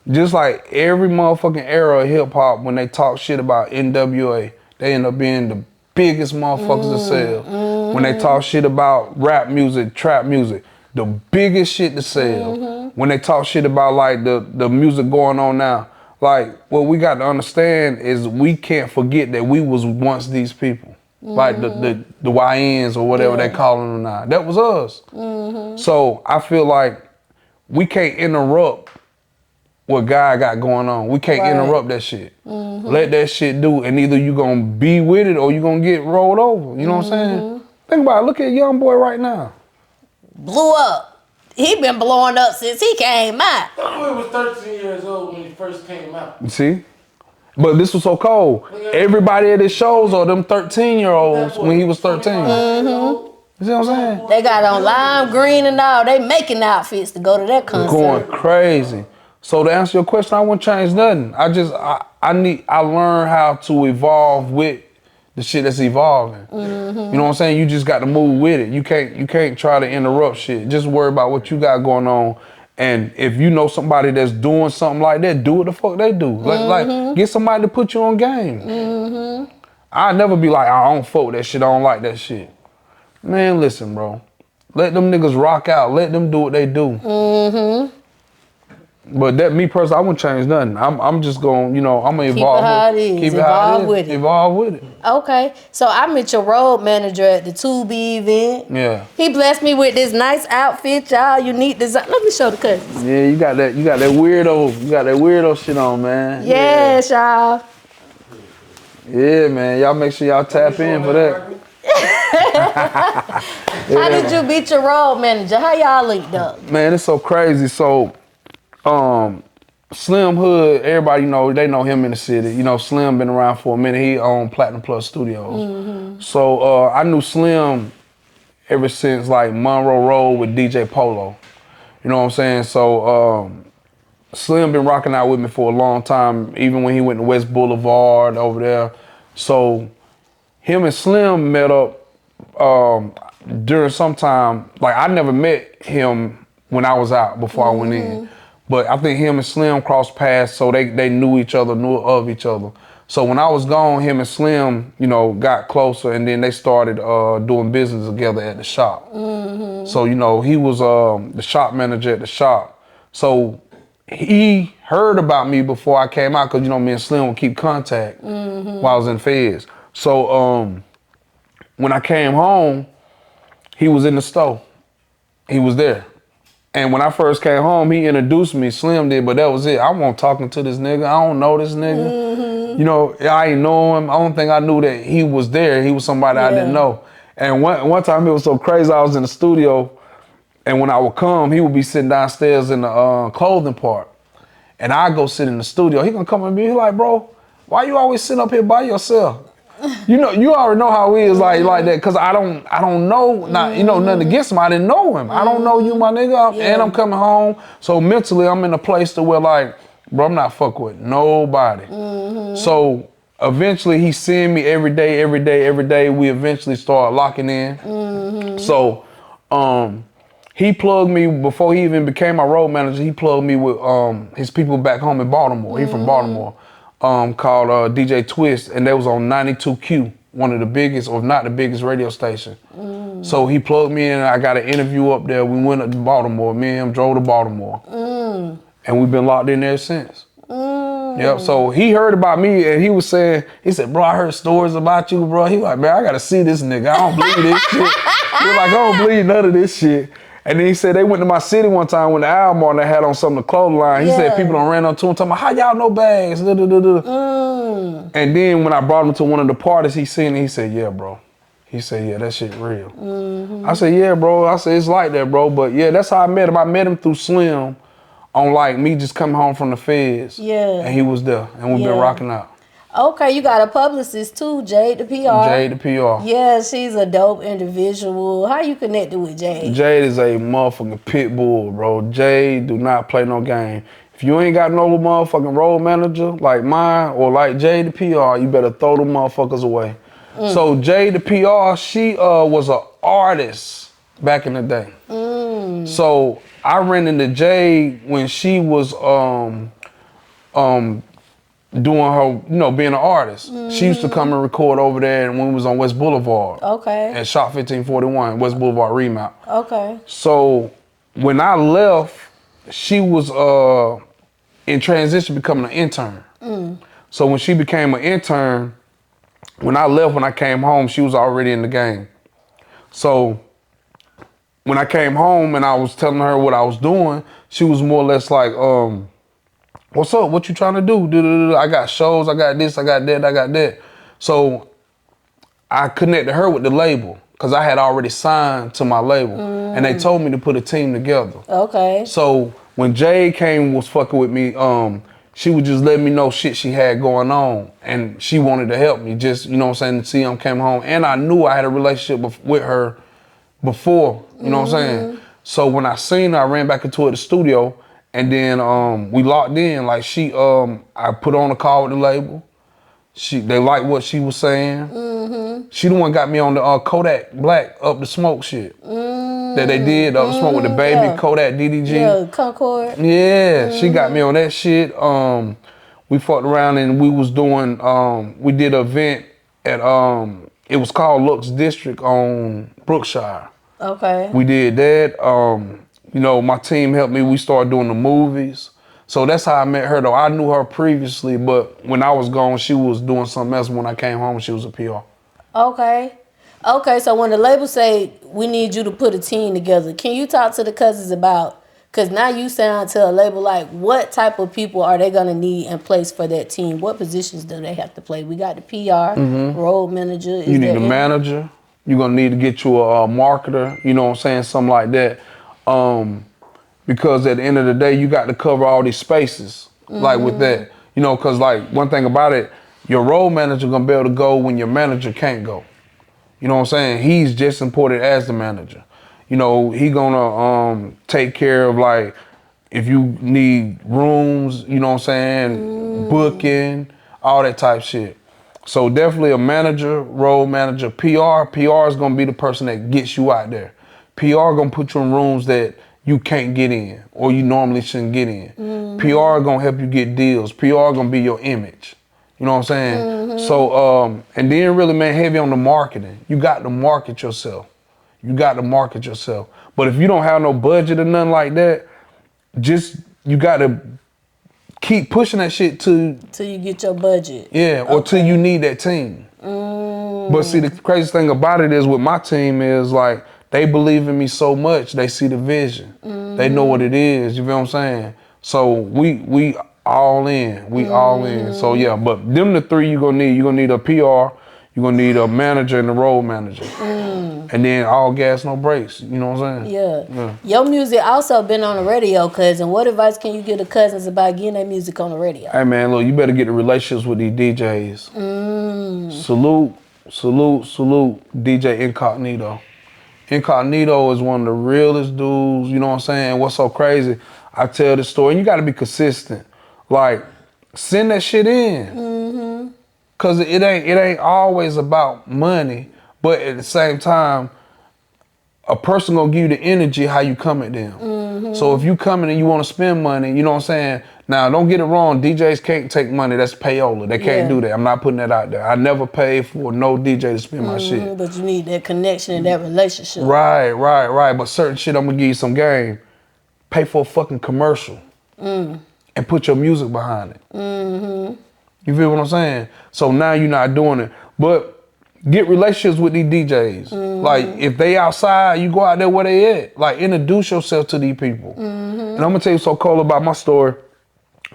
Just like every motherfucking era of hip hop, when they talk shit about NWA, they end up being the biggest motherfuckers to sell. When they talk shit about rap music, trap music, the biggest shit to sell. When they talk shit about like the music going on now, like what we got to understand is we can't forget that we was once these people. Like the YNs or whatever they calling them now. That was us. So I feel like we can't interrupt what God got going on. We can't interrupt that shit. Let that shit do, and either you gonna be with it or you gonna get rolled over. You know what I'm saying? Think about it. Look at young boy right now. Blew up. He been blowing up since he came out. That boy was 13 years old when he first came out. You see? But this was so cold. Everybody at his shows are them 13-year-olds when he was 13. You see what I'm saying? They got on lime green and all. They making outfits to go to that concert. Going crazy. So to answer your question, I wouldn't change nothing. I learned how to evolve with the shit that's evolving. You know what I'm saying? You just got to move with it. You can't try to interrupt shit. Just worry about what you got going on. And if you know somebody that's doing something like that, do what the fuck they do. Like get somebody to put you on game. I'll never be like, I don't fuck with that shit, I don't like that shit. Man, listen, bro. Let them niggas rock out. Let them do what they do. But that, me personally, I wouldn't change nothing. I'm just going, I'm going to evolve. Keep it how it is. Keep it Evolve how it with is. it. Evolve with it. Okay, so I met your road manager at the 2B event. Yeah. He blessed me with this nice outfit, y'all. Unique design. Let me show the Cuzns. Yeah, you got that weirdo shit on, man. Yes, y'all. Yeah, man. Y'all make sure y'all tap in for that. How did you beat your road manager? How y'all linked up? Man, it's so crazy. So, Slim Hood, everybody they know him in the city. Slim been around for a minute. He owned Platinum Plus Studios. So I knew Slim ever since like Monroe Road with DJ Polo. You know what I'm saying? So Slim been rocking out with me for a long time, even when he went to West Boulevard over there. So him and Slim met up during some time. Like I never met him when I was out before I went in. But I think him and Slim crossed paths, so they knew each other, knew of each other. So when I was gone, him and Slim, got closer, and then they started doing business together at the shop. So, he was the shop manager at the shop. So he heard about me before I came out, because, me and Slim would keep contact while I was in Feds. So when I came home, he was in the store. He was there. And when I first came home, he introduced me, Slim did, but that was it. I wasn't talking to this nigga. I don't know this nigga. I ain't know him. I don't think I knew that he was there. He was somebody I didn't know. And one time it was so crazy, I was in the studio, and when I would come, he would be sitting downstairs in the clothing part. And I go sit in the studio. He gonna come at me, he like, bro, why you always sitting up here by yourself? You already know how he is like that, cause I don't know, nothing against him. I didn't know him. I don't know you, my nigga, and I'm coming home. So mentally, I'm in a place to where like, bro, I'm not fucking with nobody. So eventually, he seeing me every day. We eventually start locking in. So he plugged me before he even became my road manager. He plugged me with his people back home in Baltimore. He from Baltimore. Called DJ Twist, and they was on 92Q, one of the biggest, or if not the biggest radio station. So he plugged me in, and I got an interview up there. We went up to Baltimore. Me and him drove to Baltimore. And we've been locked in there since. Yep, so he heard about me, and he said, bro, I heard stories about you, bro. He like, man, I gotta see this nigga. I don't believe this shit. He like, I don't believe none of this shit. And then he said they went to my city one time when the album on, they had on some of the clothing line. He said people done ran up to him talking about, how y'all know Baggz? And then when I brought him to one of the parties, he seen it, he said, yeah, bro. He said, yeah, that shit real. I said, yeah, bro. I said, it's like that, bro. But yeah, that's how I met him. I met him through Slim on like me just coming home from the Feds. Yeah. And he was there, and we've been rocking out. Okay, you got a publicist too, Jade the PR. Jade the PR. Yeah, she's a dope individual. How you connected with Jade? Jade is a motherfucking pit bull, bro. Jade do not play no game. If you ain't got no motherfucking road manager like mine or like Jade the PR, you better throw them motherfuckers away. So Jade the PR, she was an artist back in the day. So I ran into Jay when she was doing her, being an artist. She used to come and record over there and when we was on West Boulevard. Okay. At Shop 1541, West Boulevard remount. Okay. So when I left, she was in transition becoming an intern. So when she became an intern, when I left, when I came home, she was already in the game. So when I came home and I was telling her what I was doing, she was more or less like, what's up? What you trying to do? I got shows, I got this, I got that, I got that. So I connected her with the label because I had already signed to my label and they told me to put a team together. Okay. So when Jay was fucking with me, she would just let me know shit she had going on and she wanted to help me just, to see him came home. And I knew I had a relationship with her before, you know what I'm saying? So when I seen her, I ran back into the studio and then we locked in. Like I put on a call with the label. They liked what she was saying. She the one got me on the Kodak Black Up the Smoke shit that they did Up the Smoke with the baby Kodak DDG. Yeah, Concord. Yeah, she got me on that shit. We fucked around and we was doing. We did an event at it was called Lux District on Brookshire. Okay. We did that. My team helped me. We started doing the movies. So that's how I met her, though. I knew her previously, but when I was gone, she was doing something else. When I came home, she was a PR. Okay. Okay, so when the label say, we need you to put a team together, can you talk to the Cuzns about, because now you sound to a label like, what type of people are they going to need in place for that team? What positions do they have to play? We got the PR, road manager. You need a manager. You're going to need to get you a marketer, you know what I'm saying, something like that. Because at the end of the day, you got to cover all these spaces, like with that. Because like one thing about it, your road manager gonna be able to go when your manager can't go. You know what I'm saying? He's just important as the manager. He gonna take care of like, if you need rooms, you know what I'm saying, booking, all that type shit. So definitely a manager, road manager, PR. PR is gonna be the person that gets you out there. PR gonna put you in rooms that you can't get in or you normally shouldn't get in. PR gonna help you get deals. PR gonna be your image. You know what I'm saying? So, and then really, man, heavy on the marketing. You got to market yourself. But if you don't have no budget or nothing like that, you got to keep pushing that shit till you get your budget. Yeah, or till you need that team. But see, the crazy thing about it is with my team is like, they believe in me so much, they see the vision. They know what it is, you feel what I'm saying? So we all in, all in. So yeah, but them the three you're gonna need. You're gonna need a PR, you're gonna need a manager and a road manager. And then all gas, no brakes, you know what I'm saying? Yeah. Your music also been on the radio, Cuzn. What advice can you give the Cuzns about getting that music on the radio? Hey man, look, you better get the relationships with these DJs. Salute DJ Incognito. Incognito is one of the realest dudes, you know what I'm saying? What's so crazy, I tell this story, and you gotta be consistent. Like, send that shit in. Cause it ain't always about money, but at the same time, a person gonna give you the energy how you come at them. So if you coming and you wanna spend money, you know what I'm saying? Now, don't get it wrong, DJs can't take money, that's payola. They can't do that. I'm not putting that out there. I never paid for no DJ to spend my shit. But you need that connection and that relationship. Right. But certain shit, I'm gonna give you some game. Pay for a fucking commercial and put your music behind it. You feel what I'm saying? So now you're not doing it. But get relationships with these DJs. Like, if they outside, you go out there where they at. Like, introduce yourself to these people. And I'm gonna tell you so cool about my story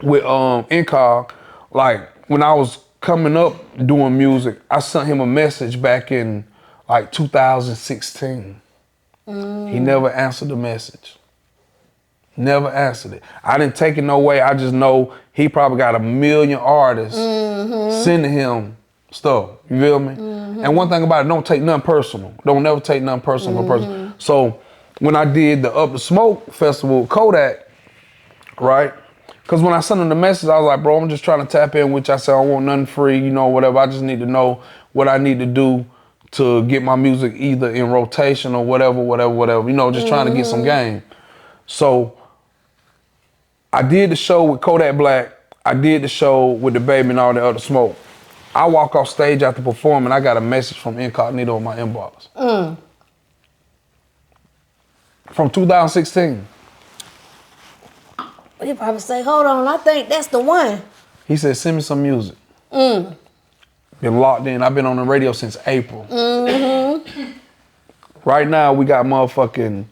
with Incog. Like, when I was coming up doing music, I sent him a message back in like 2016. He never answered the message. Never answered it. I didn't take it no way. I just know he probably got 1 million artists sending him stuff. You feel me? And one thing about it, don't take nothing personal. Don't never take nothing personal for a person. So when I did the Up the Smoke festival with Kodak, right? Because when I sent him the message, I was like, bro, I'm just trying to tap in, which I said, I want nothing free, you know, whatever. I just need to know what I need to do to get my music either in rotation or whatever, you know, just trying to get some game. So I did the show with Kodak Black. I did the show with the Baby and all the other smoke. I walk off stage after performing, I got a message from Incognito in my inbox. From 2016. He probably say, hold on, I think that's the one. He said, send me some music. Been locked in. I've been on the radio since April. Right now, we got motherfucking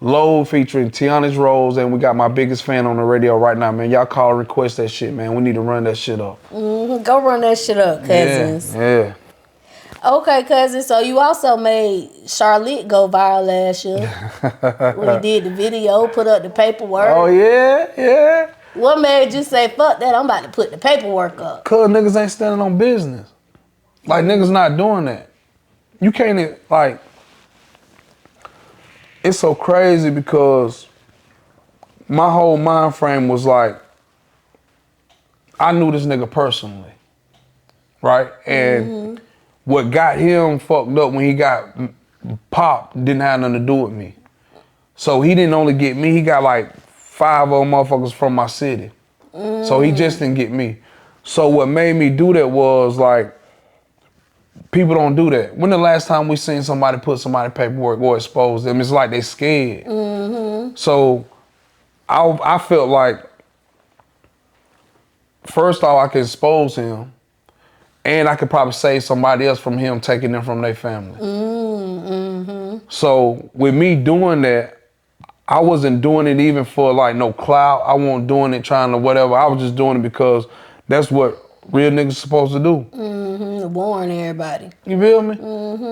Low featuring Tiana's Rose, and we got my biggest fan on the radio right now, man. Y'all call and request that shit, man. We need to run that shit up. Go run that shit up, Cuzns. Yeah. Okay, Cuzn. So you also made Charlotte go viral last year. When he did the video, put up the paperwork. Oh, yeah. What made you say, fuck that, I'm about to put the paperwork up? Cause niggas ain't standing on business. Like, niggas not doing that. You can't, like, it's so crazy because my whole mind frame was like, I knew this nigga personally, right? And what got him fucked up when he got popped didn't have nothing to do with me. So he didn't only get me, he got like 5 other motherfuckers from my city. So he just didn't get me. So what made me do that was like, people don't do that. When the last time we seen somebody put somebody paperwork or expose them, it's like they scared. So I felt like, first off, I could expose him, and I could probably save somebody else from him taking them from their family. So with me doing that, I wasn't doing it even for like no clout. I wasn't doing it trying to whatever. I was just doing it because that's what real niggas supposed to do. Warn everybody. You feel me?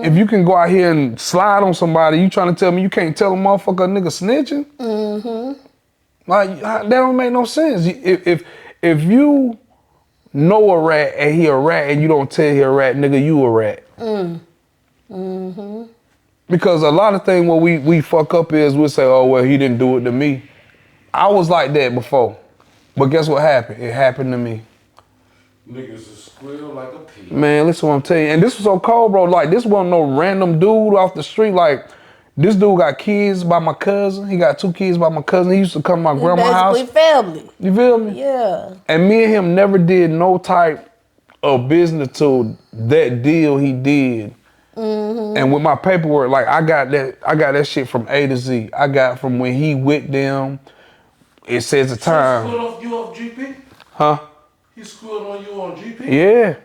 If you can go out here and slide on somebody, you trying to tell me you can't tell a motherfucker a nigga snitching? Like, that don't make no sense. If you know a rat and he a rat and you don't tell he a rat, nigga, you a rat. Because a lot of things what we fuck up is we'll say, oh, well, he didn't do it to me. I was like that before. But guess what happened? It happened to me. Niggas is squeal like a pig. Man, listen what I'm telling you. And this was so cold, bro. Like, this wasn't no random dude off the street. Like, this dude got kids by my cousin. He got 2 kids by my cousin. He used to come to my grandma's house. Basically family. You feel me? Yeah. And me and him never did no type of business to that deal he did. And with my paperwork, like, I got that shit from A to Z. I got from when he with them. It says the time. He screwed you off GP? Huh? He screwed on you on GP? Yeah.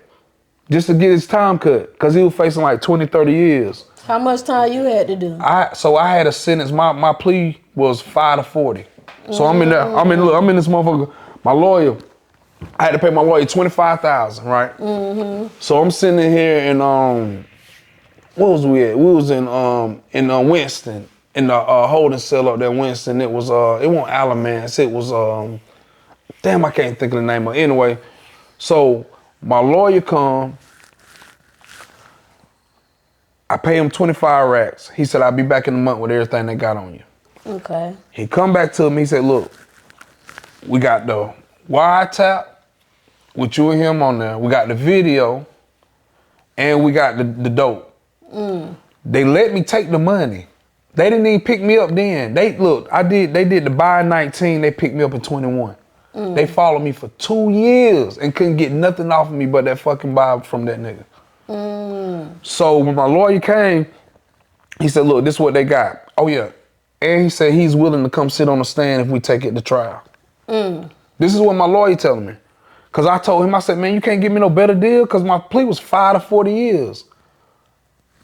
Just to get his time cut. Because he was facing like 20, 30 years. How much time you had to do? So I had a sentence. My plea was 5 to 40. So I'm in there. I'm in this motherfucker. My lawyer, I had to pay my lawyer $25,000, right? So I'm sitting in here and what was we at? We was in Winston, in the holding cell up there in Winston. It wasn't Alamance. It was damn, I can't think of the name of it. Anyway, so my lawyer come. I pay him 25 racks. He said, I'll be back in a month with everything they got on you. Okay. He come back to me, he said, look, we got the wiretap with you and him on there. We got the video, and we got the dope. They let me take the money. They didn't even pick me up then. They did the buy in 19, they picked me up in 21. They followed me for 2 years and couldn't get nothing off of me but that fucking buy from that nigga. So when my lawyer came, he said, look, this is what they got. Oh yeah. And he said he's willing to come sit on the stand if we take it to trial. This is what my lawyer telling me. Cause I told him, I said, man, you can't give me no better deal, cause my plea was 5 to 40 years.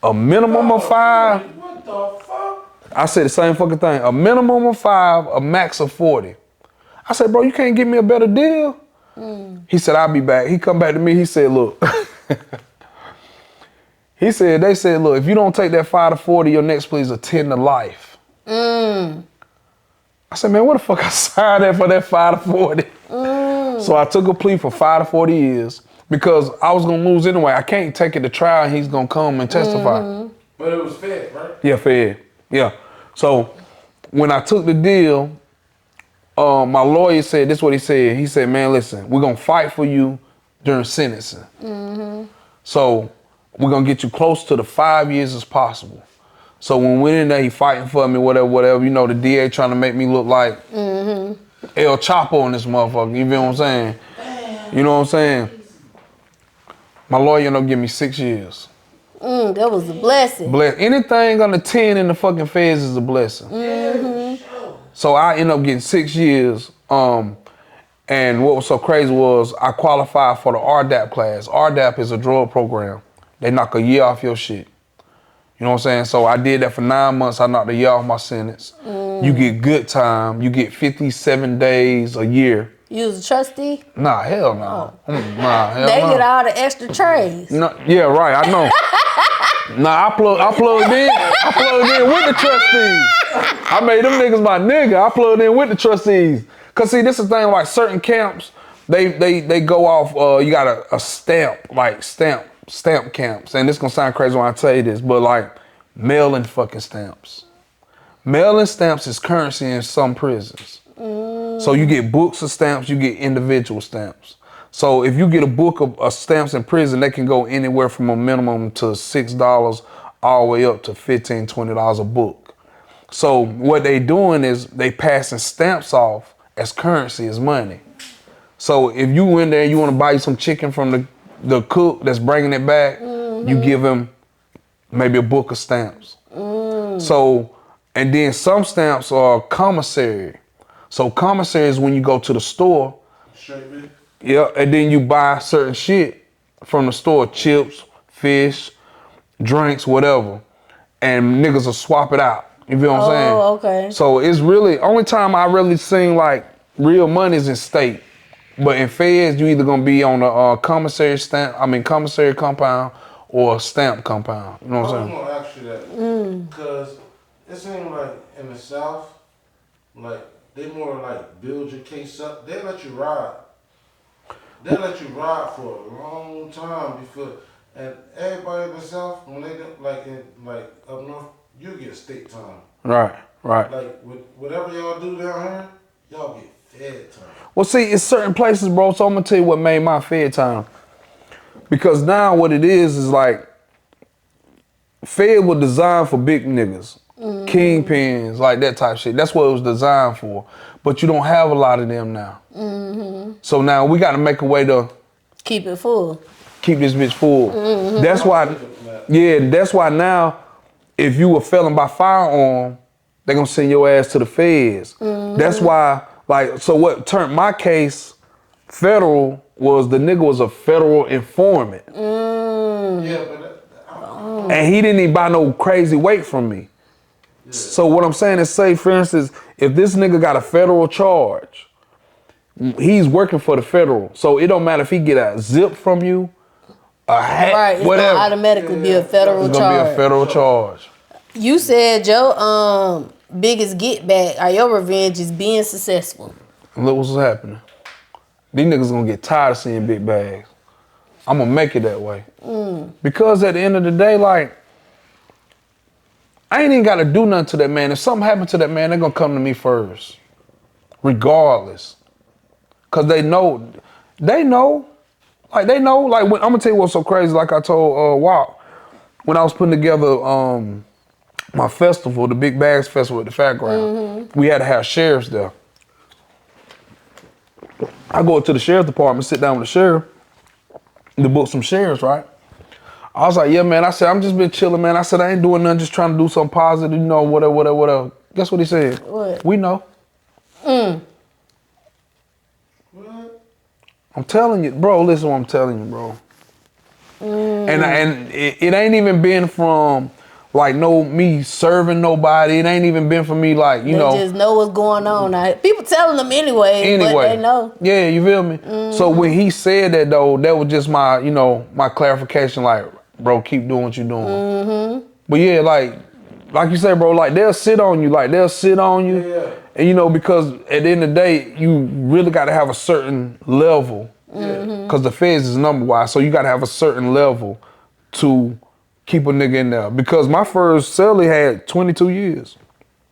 A minimum of 5. What the fuck? I said the same fucking thing. A minimum of 5, a max of 40. I said, bro, you can't give me a better deal? He said, I'll be back. He come back to me, he said, look. They said, look, if you don't take that 5 to 40, your next plea is a 10 to life. I said, man, what the fuck I signed that for that 5 to 40? So I took a plea for 5 to 40 years because I was gonna lose anyway. I can't take it to trial and he's gonna come and testify. But it was fed, right? Yeah, fed. Yeah. So when I took the deal, my lawyer said, this is what he said. He said, man, listen, we're gonna fight for you during sentencing. So we're gonna get you close to the 5 years as possible. So when we went in there, he fighting for me, whatever. You know, the DA trying to make me look like El Chapo in this motherfucker. You feel what I'm saying? You know what I'm saying? My lawyer ended up giving me 6 years. That was a blessing. Anything under 10 in the fucking feds is a blessing. So I ended up getting 6 years. And what was so crazy was I qualified for the RDAP class. RDAP is a drug program. They knock a year off your shit. You know what I'm saying? So I did that for 9 months. I knocked a year off my sentence. You get good time. You get 57 days a year. You was a trustee? Nah, hell no. Nah, hell They no. get all the extra trays. No, yeah, right, I know. Nah, I plugged in with the trustees. I made them niggas my nigga. I plugged in with the trustees. Cause see, this is the thing, like certain camps, they go off, you got a stamp, like stamp camps. And this gonna sound crazy when I tell you this, but like mail-in fucking stamps. Mail-in stamps is currency in some prisons. So you get books of stamps, you get individual stamps. So if you get a book of stamps in prison, they can go anywhere from a minimum to $6 all the way up to $15, $20 a book. So what they doing is they passing stamps off as currency, as money. So if you in there and you want to buy some chicken from the cook that's bringing it back, you give him maybe a book of stamps. So, and then some stamps are commissary. So commissary is when you go to the store, yeah, and then you buy certain shit from the store, chips, fish, drinks, whatever, and niggas will swap it out. You feel what I'm saying? Oh, okay. So it's really, only time I really seen like real money is in state. But in feds, you either gonna be on a commissary compound or a stamp compound. You know what I'm saying? I was gonna ask you that because it seems like in the South, like they more like build your case up. They let you ride. They let you ride for a long time before, and everybody in the South, when they like up north, you get state time. Right. Like whatever y'all do down here, y'all get fed time. Well, see, it's certain places, bro. So I'm gonna tell you what made my fed time. Because now what it is like, fed was designed for big niggas, kingpins, like that type shit. That's what it was designed for. But you don't have a lot of them now. So now we got to make a way to keep it full. Keep this bitch full. That's why now, if you a felon by firearm, they gonna send your ass to the feds. That's why, like, so what turned my case federal was the nigga was a federal informant. Yeah, but And he didn't even buy no crazy weight from me. So what I'm saying is, say for instance, if this nigga got a federal charge, he's working for the federal. So it don't matter if he get a zip from you, a hat, Right, it's whatever. gonna automatically be a federal It's gonna be a federal charge. You said your biggest get back or your revenge is being successful. And look what's happening. These niggas gonna get tired of seeing Bigg Baggz. I'm gonna make it that way. Because at the end of the day, like, I ain't even gotta do nothing to that man. If something happened to that man, they're gonna come to me first. Regardless. Cause they know. Like when, I'm gonna tell you what's so crazy, like I told Walt, when I was putting together my festival, the Bigg Baggz Festival at the Fairground, we had to have sheriffs there. I go to the sheriff's department, sit down with the sheriff, to book some sheriffs, right? I was like, yeah, man. I said, I'm just been chilling, man. I said, I ain't doing nothing, just trying to do something positive, you know, whatever. Guess what he said? What? We know. I'm telling you, bro, listen to what I'm telling you, bro. And it ain't even been from, like, me serving nobody. It ain't even been for me, like, you know. They just know what's going on. Now, people telling them anyway, but they know. Yeah, you feel me? So when he said that, though, that was just my, you know, my clarification, like, bro, keep doing what you're doing. But yeah, like you said, bro, like, they'll sit on you. Yeah. And, you know, because at the end of the day, you really got to have a certain level. Because the feds is number-wise, so you got to have a certain level to keep a nigga in there. Because my first cellie had 22 years.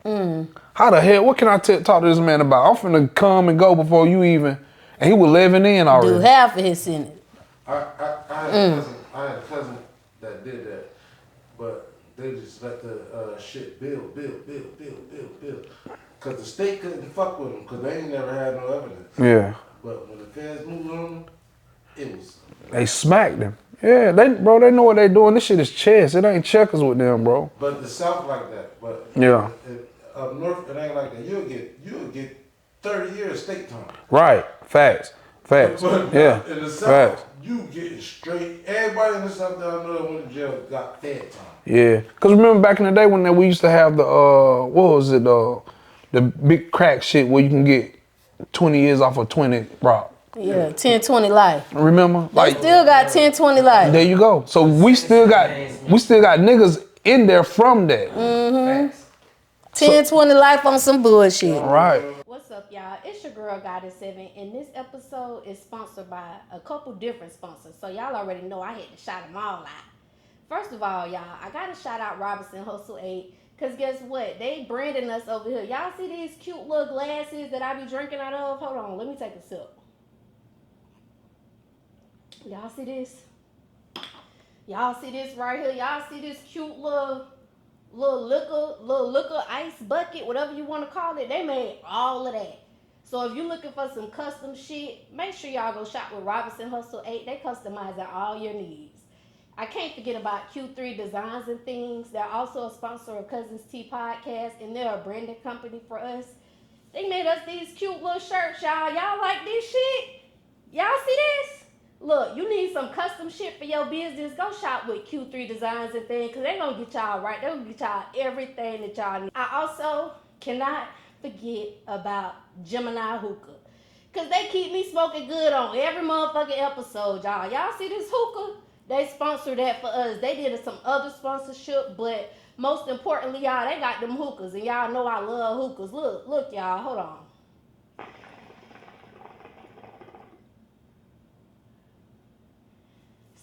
How the hell, what can I talk to this man about? I'm finna come and go before you even, and he was living in already. Do half of his sentence. I had a cousin that did that, but they just let the shit build. Cause the state couldn't fuck with them, cause they ain't never had no evidence. Yeah. But when the feds moved on them, it was. They smacked them. Yeah, they know what they doing. This shit is chess. It ain't checkers with them, bro. But the South like that. But yeah, up north it ain't like that. You'll get 30 years state time. Right. Facts. But yeah. In the South, facts. You getting straight. Everybody in the South that I know that went to jail got fed time. Yeah, cause remember back in the day when we used to have the what was it the big crack shit where you can get 20 years off of 20 rock. Yeah, 10-20 life. Remember? They still got 10-20 life. There you go. So we still got niggas in there from that. 10-20 life on some bullshit. Right. What's up, y'all? It's your girl Goddess 7, and this episode is sponsored by a couple different sponsors. So y'all already know I had to shout them all out. First of all, y'all, I gotta shout out Robinson Hustle 8. Cause guess what? They branding us over here. Y'all see these cute little glasses that I be drinking out of? Hold on, let me take a sip. Y'all see this? Y'all see this right here? Y'all see this cute little liquor ice bucket, whatever you want to call it? They made all of that. So if you're looking for some custom shit, make sure y'all go shop with Robinson Hustle 8. They customizing all your needs. I can't forget about Q3 Designs and Things. They're also a sponsor of Cuzns Tea Podcast, and they're a branding company for us. They made us these cute little shirts, y'all. Y'all like this shit? Y'all see this? Look, you need some custom shit for your business, go shop with Q3 Designs and Things, because they're going to get y'all right. They're going to get y'all everything that y'all need. I also cannot forget about Gemini Hookah, because they keep me smoking good on every motherfucking episode, y'all. Y'all see this hookah? They sponsored that for us. They did some other sponsorship, but most importantly, y'all, they got them hookahs, and y'all know I love hookahs. Look, y'all, hold on.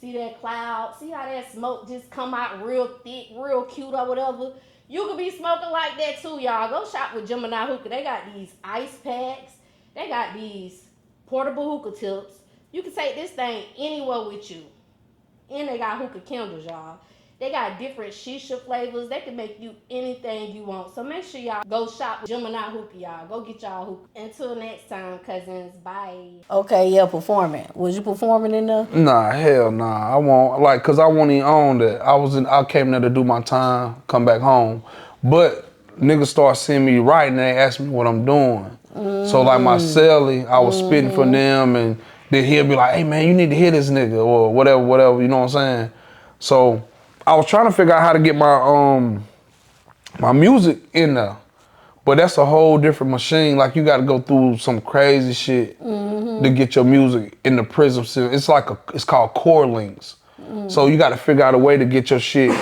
See that cloud? See how that smoke just come out real thick, real cute or whatever? You could be smoking like that too, y'all. Go shop with Gemini Hookah. They got these ice packs. They got these portable hookah tips. You can take this thing anywhere with you. And they got hookah candles, y'all. They got different shisha flavors. They can make you anything you want. So make sure y'all go shop with Gemini Hookah, y'all. Go get y'all hookah. Until next time, cousins. Bye. Okay, yeah, performing. Was you performing in there? Nah, hell nah. I won't, like, cause I won't even own that. I came there to do my time, come back home. But niggas start seeing me writing, they ask me what I'm doing. So like my celly, I was spitting for them, and then he'll be like, hey man, you need to hear this nigga, or whatever, you know what I'm saying? So I was trying to figure out how to get my my music in there, but that's a whole different machine. Like you got to go through some crazy shit to get your music in the prison system. It's called core links. So you got to figure out a way to get your shit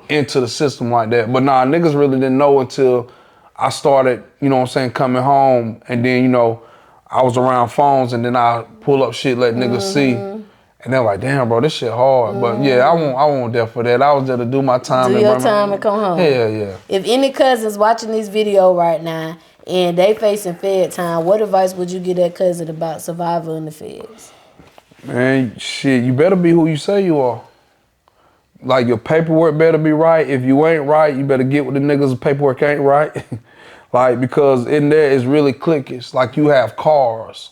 into the system like that. But nah, niggas really didn't know until I started, you know what I'm saying, coming home, and then, you know, I was around phones, and then I pull up shit, let niggas see. And they're like, damn, bro, this shit hard. But yeah, I won't there for that. I was there to do my time. Do your time and come home. Hell yeah. If any cousins watching this video right now and they facing Fed time, what advice would you give that cousin about survival in the Feds? Man, shit, you better be who you say you are. Like, your paperwork better be right. If you ain't right, you better get with the niggas' paperwork ain't right. Like, because in there it's really cliquish. Like, you have cars.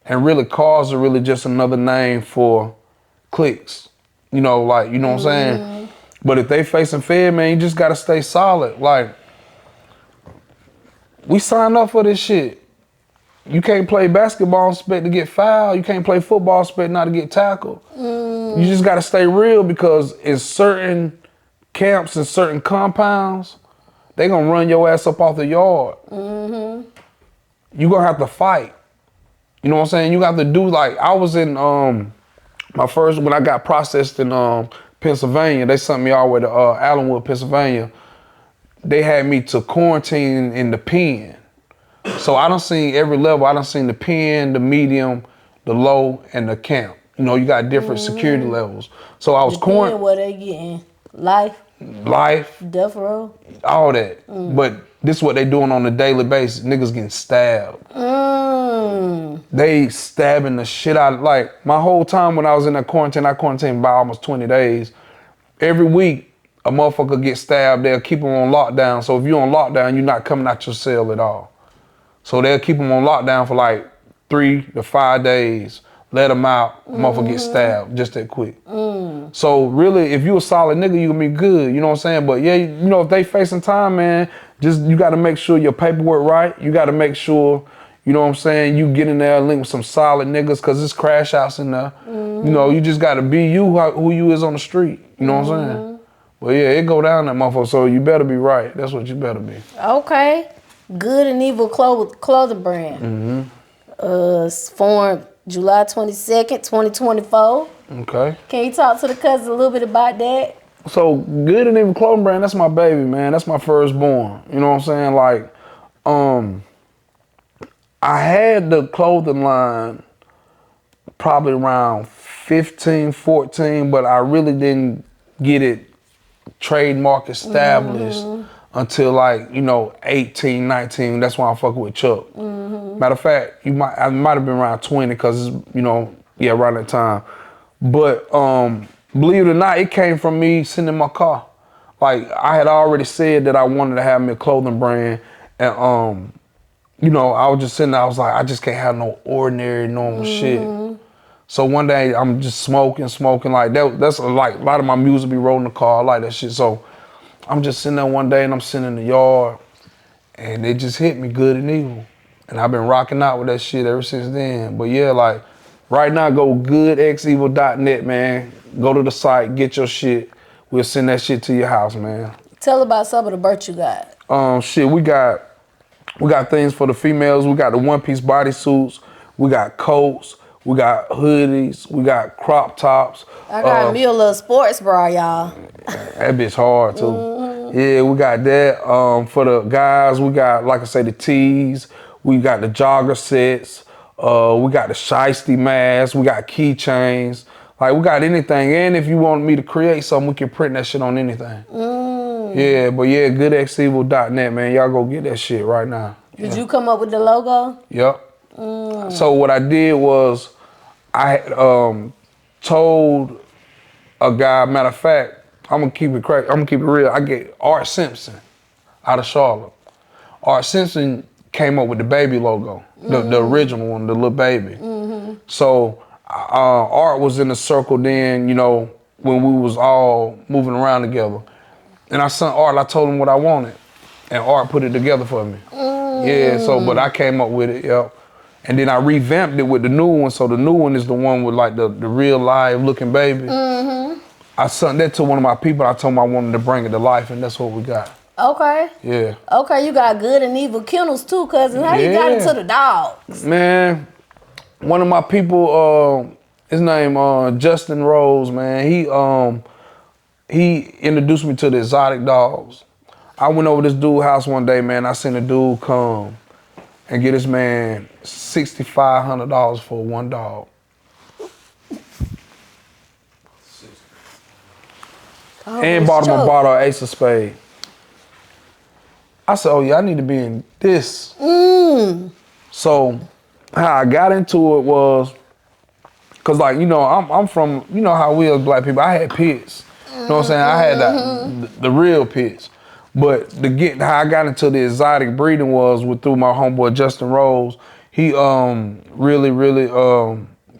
And really, cars are really just another name for cliques. You know, like, you know what I'm saying? But if they facing Fed, man, you just gotta stay solid. Like, we signed up for this shit. You can't play basketball and expect to get fouled. You can't play football and expect not to get tackled. You just gotta stay real, because in certain camps and certain compounds, they gonna run your ass up off the yard. You gonna have to fight. You know what I'm saying? You got to do, like, I was in my first, when I got processed in Pennsylvania, they sent me all the way to Allenwood, Pennsylvania. They had me to quarantine in the pen. So I done seen every level. I done seen the pen, the medium, the low, and the camp. You know, you got different security levels. So I was quarantined. What they getting? Life, death row, all that. But this is what they doing on a daily basis. Niggas getting stabbed. They stabbing the shit out. Like, my whole time when I was in that quarantine, I quarantined by almost 20 days. Every week, a motherfucker get stabbed, they'll keep them on lockdown. So if you're on lockdown, you're not coming out your cell at all. So they'll keep them on lockdown for like 3 to 5 days. Let them out, motherfucker get stabbed just that quick. So really, if you a solid nigga, you gonna be good, you know what I'm saying? But yeah, you know, if they facing time, man, just you gotta make sure your paperwork right. You gotta make sure, you know what I'm saying, you get in there and link with some solid niggas, cause it's crash outs in there. You know, you just gotta be you, who you is on the street, you know what I'm saying? But yeah, it go down that motherfucker, so you better be right. That's what you better be. Okay. Good and Evil clothing brand. Formed July 22nd, 2024. Okay. Can you talk to the Cuzn a little bit about that? So Good and Evil clothing brand, that's my baby, man. That's my firstborn. You know what I'm saying? Like, I had the clothing line probably around 15, 14, but I really didn't get it trademark established until like, you know, 18, 19. That's when I fucking with Chuck. Matter of fact, I might have been around 20 because, you know, yeah, around that time. But believe it or not, it came from me sitting in my car. Like, I had already said that I wanted to have me a clothing brand. And, you know, I was just sitting there, I was like, I just can't have no ordinary, normal shit. So one day I'm just smoking like that's like a lot of my music be rolling in the car, I like that shit. So I'm just sitting there one day and I'm sitting in the yard and it just hit me, Good and Evil. And I've been rocking out with that shit ever since then. But yeah, like right now, go goodxevil.net, man. Go to the site, get your shit. We'll send that shit to your house, man. Tell about some of the merch you got. Shit, we got things for the females. We got the one-piece bodysuits. We got coats. We got hoodies. We got crop tops. I got me a little sports bra, y'all. That bitch hard, too. Yeah, we got that. For the guys, we got, like I say, the tees. We got the jogger sets. We got the shiesty masks. We got keychains. Like, we got anything. And if you want me to create something, we can print that shit on anything. Yeah, but yeah, goodxevil.net, man. Y'all go get that shit right now. Did you come up with the logo? Yep. So what I did was I had told a guy, matter of fact, I'm gonna keep it real. I get Art Simpson out of Charlotte. Art Simpson came up with the baby logo, the original one, the little baby. So Art was in the circle then, you know, when we was all moving around together. And I sent Art, I told him what I wanted. And Art put it together for me. Yeah, so, but I came up with it, yep. And then I revamped it with the new one. So the new one is the one with like the real live looking baby. I sent that to one of my people. I told him I wanted to bring it to life, and that's what we got. Okay. Yeah. Okay, you got Good and Evil kennels too, Cuzn. How you got into the dogs? Man, one of my people, his name Justin Rose, man. He introduced me to the exotic dogs. I went over this dude's house one day, man. I seen a dude come and get this man $6,500 for one dog. And bought him a bottle of Ace of Spades. I said, oh yeah, I need to be in this. So how I got into it was, cause like, you know, I'm from, you know how we as black people, I had pits. You know what I'm saying? I had the real pits. But how I got into the exotic breeding was through my homeboy Justin Rose. He really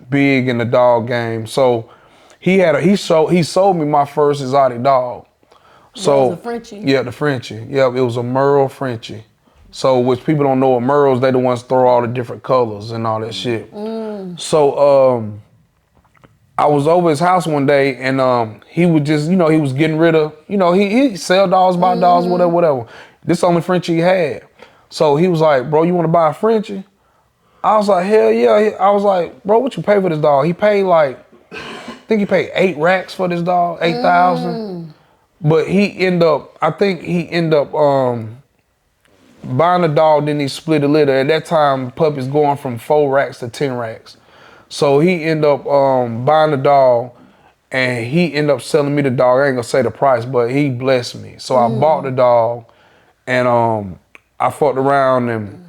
big in the dog game. So he sold me my first exotic dog. So it was a Frenchie? Yeah, the Frenchie. Yeah, it was a Merle Frenchie. So which people don't know what Merles, they the ones throw all the different colors and all that shit. So I was over his house one day and he would just, you know, he was getting rid of, you know, he sell dogs, buy dogs, whatever. This only Frenchie he had. So he was like, bro, you want to buy a Frenchie? I was like, hell yeah. I was like, bro, what you pay for this dog? He paid like, I think he paid 8 racks for this dog, 8,000. But he ended up buying the dog, then he split a litter. At that time, puppies going from 4 racks to 10 racks. So he ended up buying the dog and he ended up selling me the dog. I ain't gonna say the price, but he blessed me. So I bought the dog and I fucked around and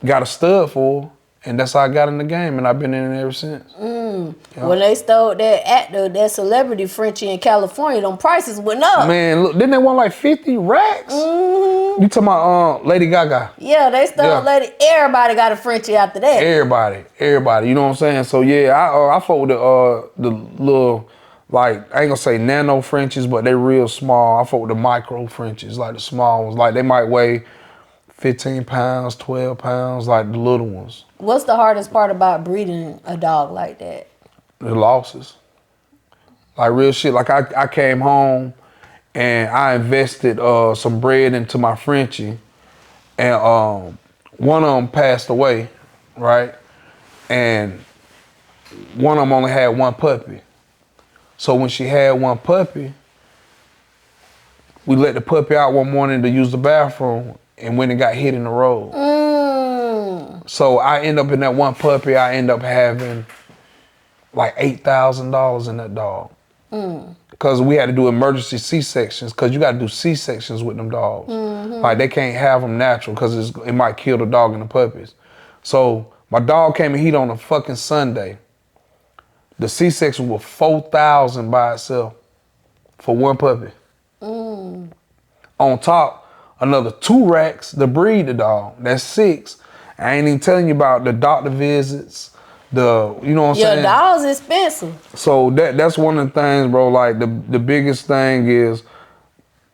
got a stud for her. And that's how I got in the game, and I've been in it ever since. Yeah. When they stole that actor, that celebrity Frenchie in California, them prices went up. Man, look, didn't they want like 50 racks? You talking about Lady Gaga? Yeah, they stole Lady. Everybody got a Frenchie after that. Everybody. You know what I'm saying? So yeah, I fuck with the little, like, I ain't gonna say nano Frenchies, but they real small. I fuck with the micro Frenchies, like the small ones. Like they might weigh 15 pounds, 12 pounds, like the little ones. What's the hardest part about breeding a dog like that? The losses. Like real shit. Like I came home and I invested some bread into my Frenchie, and one of them passed away, right? And one of them only had one puppy. So when she had one puppy, we let the puppy out one morning to use the bathroom, and when it got hit in the road. So I end up in that one puppy, I end up having like $8,000 in that dog. Because we had to do emergency C-sections, because you got to do C-sections with them dogs. Like they can't have them natural because it might kill the dog and the puppies. So my dog came in heat on a fucking Sunday. The C-section was $4,000 by itself for one puppy. On top, another 2 racks to breed the dog. That's 6. I ain't even telling you about the doctor visits, you know what I'm saying? Your dog's expensive. So that's one of the things, bro. Like the biggest thing is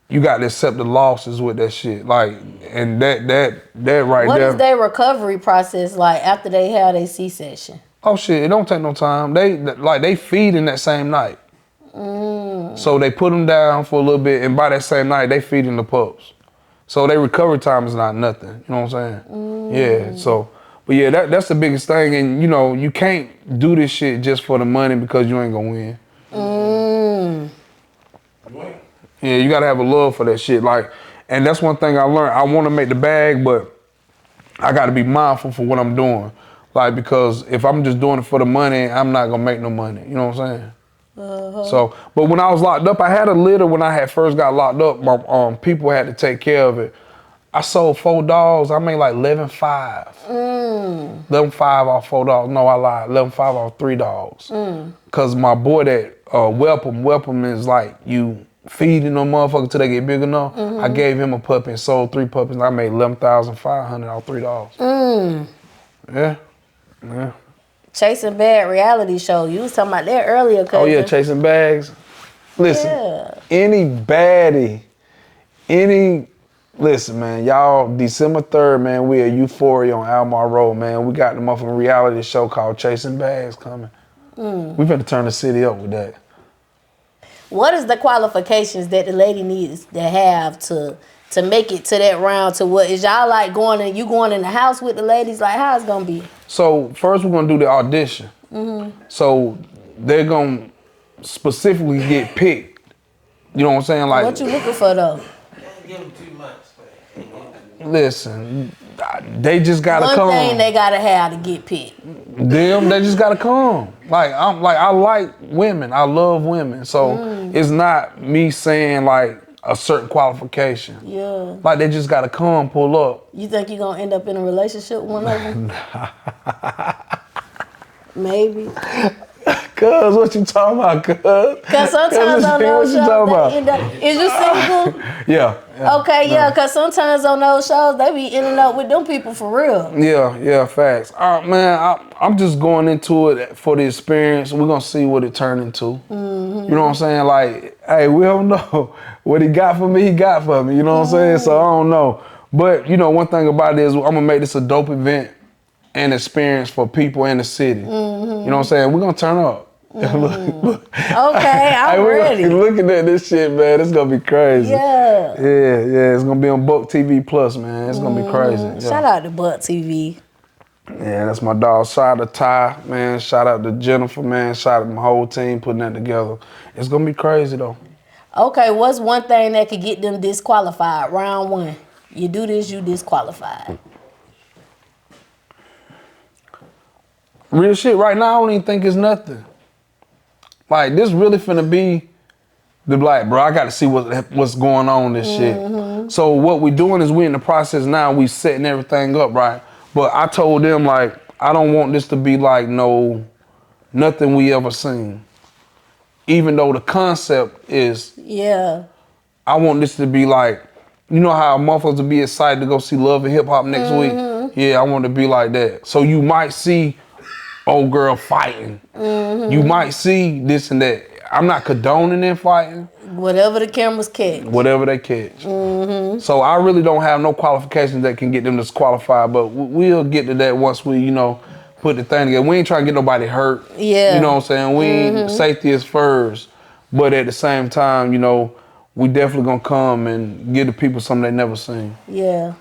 you got to accept the losses with that shit. Like, and that right there. What is their recovery process like after they have a C-section? Oh shit, it don't take no time. They feed in that same night. So they put them down for a little bit, and by that same night they feeding the pups. So their recovery time is not nothing. You know what I'm saying? Yeah. So, but yeah, that's the biggest thing. And you know, you can't do this shit just for the money because you ain't gonna win. Yeah, you gotta have a love for that shit. Like, and that's one thing I learned. I want to make the bag, but I gotta be mindful for what I'm doing. Like, because if I'm just doing it for the money, I'm not gonna make no money. You know what I'm saying? So, but when I was locked up, I had a litter when I had first got locked up. My people had to take care of it. I sold 4 dogs. I made like 11.5. 11.5 off 4 dogs. No, I lied. 11.5 off 3 dogs. Cause my boy that Welcome is like you feeding them motherfuckers till they get big enough. I gave him a puppy and sold 3 puppies. And I made 11,500 off 3 dogs. Yeah. Chasing Baggz reality show. You was talking about that earlier, Cuzn. Oh yeah, Chasing Baggz. Listen, any baddie, listen, man, y'all, December 3rd, man, we at Euphoria on Almar Road, man. We got the motherfucking reality show called Chasing Baggz coming. We finna turn the city up with that. What is the qualifications that the lady needs to have to make it to that round? To what is y'all like going in the house with the ladies? Like, how it's gonna be? So first we're gonna do the audition. So they're gonna specifically get picked. You know what I'm saying? Like, what you looking for though? Give them 2 months. Listen, they just gotta come. One thing they gotta have to get picked. They just gotta come. I like women. I love women. So it's not me saying like a certain qualification. Yeah. Like they just gotta come, pull up. You think you're gonna end up in a relationship with one of them? Maybe. Cuz, what you talking about, cuz? Because sometimes on those shows, they end up, is you single? Yeah. Okay, yeah, because sometimes on those shows, they be ending up with them people for real. Yeah, facts. Man, I'm just going into it for the experience. We're going to see what it turned into. You know what I'm saying? Like, hey, we don't know. What he got for me, he got for me. You know what I'm saying? So I don't know. But, you know, one thing about it is I'm going to make this a dope event and experience for people in the city. You know what I'm saying? We're going to turn up. Look. Okay, I'm ready. Looking at this shit, man, it's gonna be crazy. Yeah, it's gonna be on Buck TV Plus, man. It's gonna be crazy. Yeah. Shout out to Buck TV. Yeah, that's my dog. Shout out to Ty, man. Shout out to Jennifer, man. Shout out to my whole team putting that together. It's gonna be crazy though. Okay, what's one thing that could get them disqualified? Round 1. You do this, you disqualified. Real shit, right now I don't even think it's nothing. Like, this really finna be the like, bro, I gotta see what's going on this shit. So what we doing is we in the process now, we setting everything up, right? But I told them, like, I don't want this to be like nothing we ever seen. Even though the concept is, Yeah. I want this to be like, you know how motherfuckers will be excited to go see Love and Hip Hop next week? Yeah, I want it to be like that. So you might see old girl fighting. You might see this and that. I'm not condoning them fighting. Whatever the cameras catch. Whatever they catch. So I really don't have no qualifications that can get them disqualified, but we'll get to that once we, put the thing together. We ain't trying to get nobody hurt. Yeah. You know what I'm saying? We ain't, safety is first, but at the same time, we definitely gonna come and give the people something they never seen. Yeah.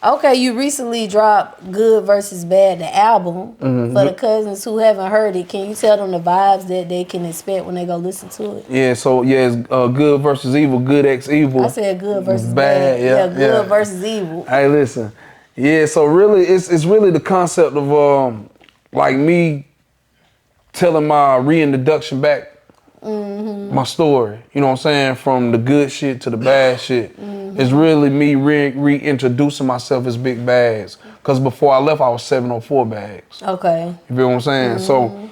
Okay, you recently dropped Good versus Bad, the album. For the cousins who haven't heard it, can you tell them the vibes that they can expect when they go listen to it? Yeah, so it's Good versus Evil, Good X Evil. I said Good versus Bad. Bad. Good versus Evil. Hey, listen. Yeah, so really, it's really the concept of like me telling my reintroduction back, my story. You know what I'm saying? From the good shit to the bad shit. It's really me reintroducing myself as Bigg Baggz. Because before I left, I was 704 Baggz. Okay. You feel what I'm saying? So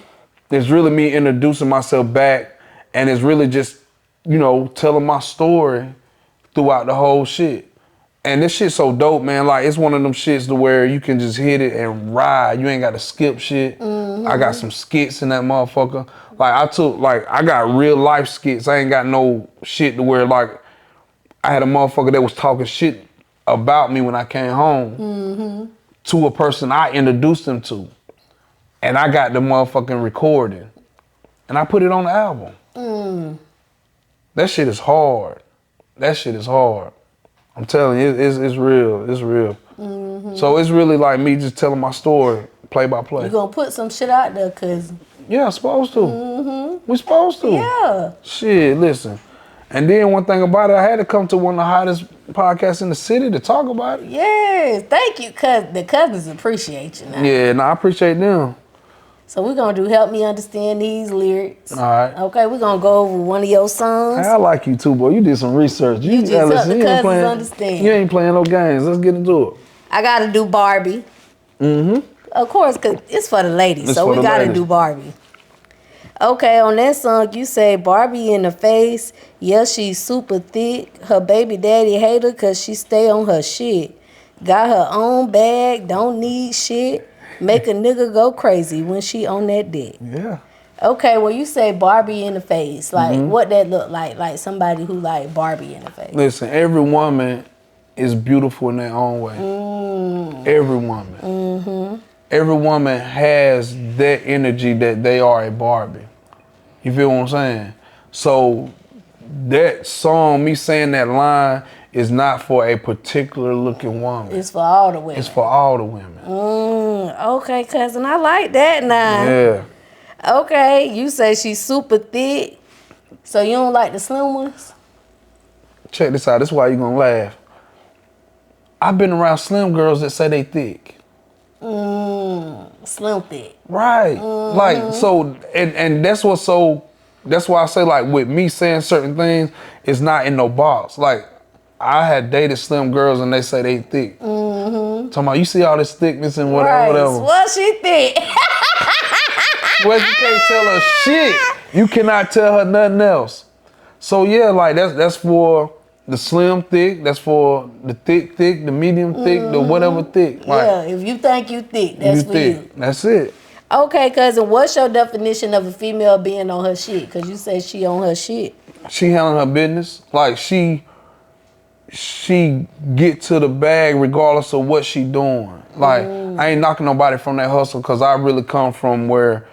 it's really me introducing myself back, and it's really just, telling my story throughout the whole shit. And this shit's so dope, man. Like, it's one of them shits to where you can just hit it and ride. You ain't got to skip shit. I got some skits in that motherfucker. Like, I got real life skits. I ain't got no shit to where, like, I had a motherfucker that was talking shit about me when I came home to a person I introduced him to. And I got the motherfucking recording. And I put it on the album. That shit is hard. That shit is hard. I'm telling you, it's real. It's real. So it's really like me just telling my story, play by play. You gonna put some shit out there, cause yeah, I'm supposed to. We supposed to. yeah. Shit, listen. And then one thing about it, I had to come to one of the hottest podcasts in the city to talk about it. Yes, thank you, cause the cousins appreciate you now. Yeah, I appreciate them. So we're gonna do Help Me Understand These Lyrics. All right. Okay, we're gonna go over one of your songs. Hey, I like you too, boy. You did some research. You just help the you ain't cousins playing, understand. You ain't playing no games. Let's get into it. I gotta do Barbie. Of course, cause it's for the ladies, It's so for we the gotta ladies. do Barbie. Okay, on that song you say Barbie in the face, yeah, she's super thick. Her baby daddy hate her cause she stay on her shit. Got her own bag, don't need shit. Make a nigga go crazy when she on that dick. Yeah. Okay, well you say Barbie in the face, like what that look like somebody who like Barbie in the face. Listen, every woman is beautiful in their own way. Every woman. Every woman has that energy that they are a Barbie. You feel what I'm saying? So that song, me saying that line, is not for a particular looking woman. It's for all the women. It's for all the women. Okay, cousin, I like that now. Yeah. Okay, you say she's super thick, so you don't like the slim ones? Check this out. This is why you're gonna laugh. I've been around slim girls that say they thick. Slim thick. Right. Like, so, and that's why I say, like, with me saying certain things, it's not in no box. Like, I had dated slim girls and they say they thick. Talking about, you see all this thickness and whatever, Right. whatever. Well, she thick. Well, you can't tell her shit. You cannot tell her nothing else. So yeah, like that's for the slim thick, that's for the thick, the medium thick, the whatever thick. Like, Yeah, if you think you thick, that's for you. That's it. Okay, cousin, what's your definition of a female being on her shit? Because you say she on her shit. She handling her business. Like she get to the bag regardless of what she doing. Like I ain't knocking nobody from that hustle because I really come from where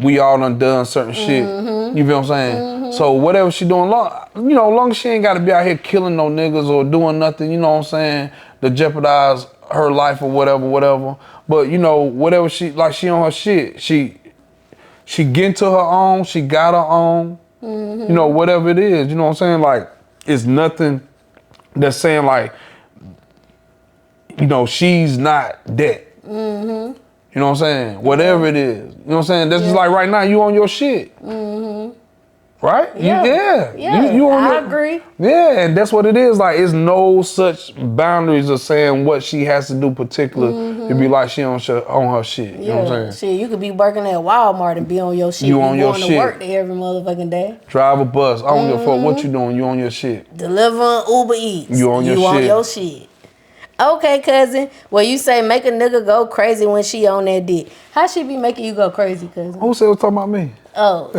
we all done certain shit. You feel what I'm saying? So whatever she doing, long as she ain't got to be out here killing no niggas or doing nothing, you know what I'm saying, to jeopardize her life or whatever. But whatever she on her shit. She getting to her own. She got her own. Whatever it is. You know what I'm saying? Like it's nothing that's saying like, she's not that. You know what I'm saying? Whatever it is. You know what I'm saying? That's just like right now, you on your shit. Right? Yeah. You on I your- agree. Yeah, and that's what it is. Like, it's no such boundaries of saying what she has to do particular to be like she on her shit. You know what I'm saying? Shit, you could be working at Walmart and be on your shit. You on your going shit. to work there every motherfucking day. Drive a bus. I don't give a fuck what you doing. You on your shit. Delivering Uber Eats. You on your on shit. your shit. Okay, cousin. Well, you say make a nigga go crazy when she on that dick. How she be making you go crazy, cousin? Who said was talking about me? Oh.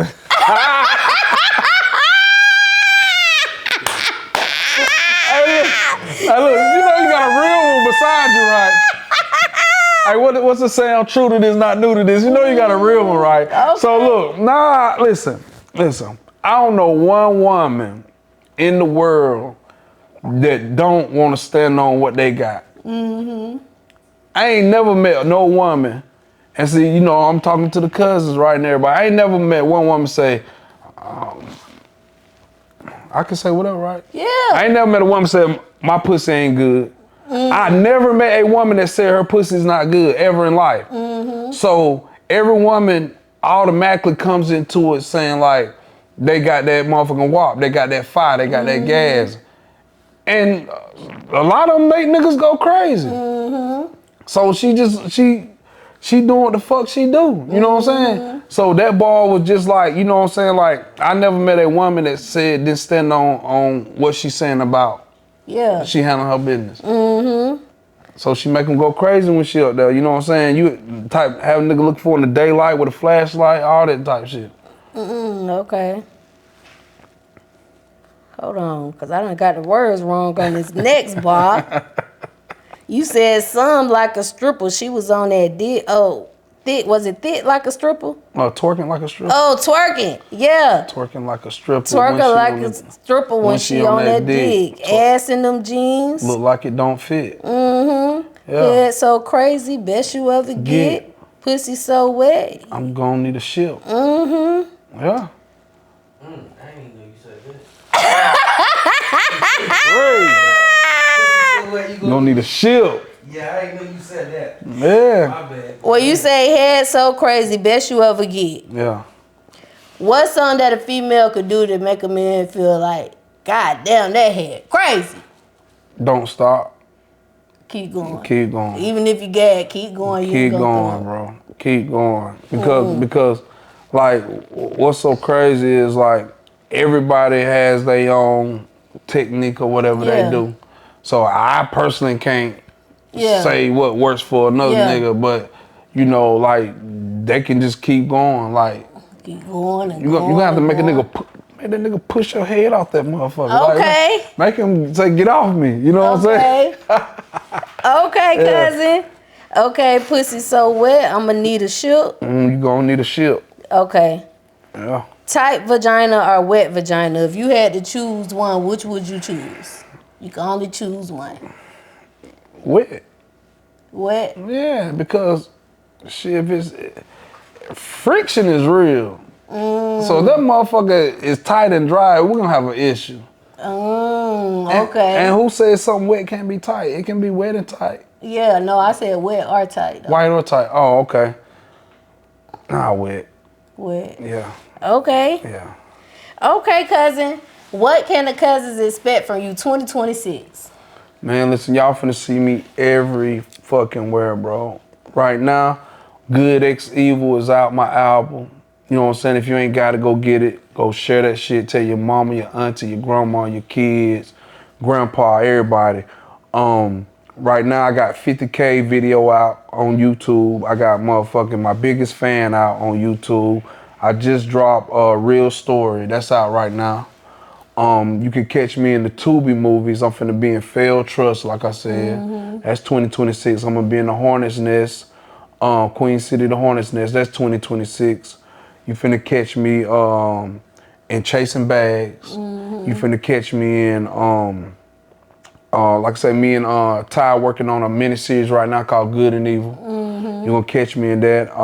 Hey, look, you know you got a real one beside you, right? Hey, what's the saying? True to this, not new to this. You know you got a real one, right? Okay. So look, listen. I don't know one woman in the world that don't want to stand on what they got. Mm-hmm. I ain't never met no woman, and see, you know, I'm talking to the cousins right now, but I ain't never met one woman say, I can say whatever, right? Yeah. I ain't never met a woman say, my pussy ain't good. Mm-hmm. I never met a woman that said her pussy's not good ever in life. Mm-hmm. So every woman automatically comes into it saying like, they got that motherfucking wop, they got that fire, they got that gas. And a lot of them make niggas go crazy. Mm-hmm. So she doing what the fuck she do, you know what I'm saying? So that ball was just like, you know what I'm saying? Like, I never met a woman that said, didn't stand on what she's saying about. Yeah. She handling her business. Mm-hmm. So she make them go crazy when she up there, you know what I'm saying? You type, have a nigga look for in the daylight with a flashlight, all that type shit. Okay. Hold on, because I done got the words wrong on this next bar. You said some like a stripper. She was on that dick. Oh, thick. Was it thick like a stripper? Twerking like a stripper. Oh, twerking. Yeah. Twerking like a stripper. Twerking like a stripper when she on that dick. Ass in them jeans. Look like it don't fit. Mm-hmm. Yeah. Head so crazy. Best you ever get. Pussy so wet. I'm gonna need a ship. Mm-hmm. Yeah. I ain't know you said that. Crazy. You gonna need a ship. Yeah, I ain't know you said that. Yeah. My bad. Well, you say head so crazy. Best you ever get. Yeah. What's something that a female could do to make a man feel like, God damn, that head crazy? Don't stop. Keep going. Keep going. Even if you gag, keep going. Keep going, bro. Keep going. Because like what's so crazy is like everybody has their own technique or whatever they do. So I personally can't say what works for another nigga, but you know, like they can just keep going. Like keep going and you gonna have to make a nigga make that nigga push your head off that motherfucker. Okay. Like, make him say, get off me. You know what I'm saying? Okay, cousin. Okay, pussy so wet, I'ma need a ship. You gonna need a ship. Okay. Yeah. Tight vagina or wet vagina? If you had to choose one, which would you choose? You can only choose one. Wet. Wet? Yeah, because shit, if it's friction is real. So if that motherfucker is tight and dry, we're gonna have an issue. Okay. And who says something wet can't be tight? It can be wet and tight. Yeah, no, I said wet or tight. Though. White or tight? Oh, okay. Nah, wet. Wet. Yeah. Okay. Yeah. Okay, cousin. What can the cousins expect from you 2026? Man, listen, y'all finna see me every fucking where, bro. Right now, Good X Evil is out, my album. You know what I'm saying? If you ain't got it, go get it. Go share that shit. Tell your mama, your auntie, your grandma, your kids, grandpa, everybody. Right now, I got 50K video out on YouTube. I got motherfucking My Biggest Fan out on YouTube. I just dropped a Real Story. That's out right now. You can catch me in the Tubi movies. I'm finna be in Fail Trust, like I said. That's 2026. I'm gonna be in the Hornet's Nest, Queen City, the Hornet's Nest. That's 2026. You finna catch me in Chasing Baggz. You finna catch me in, like I say, me and Ty working on a miniseries right now called Good and Evil. You gonna catch me in that.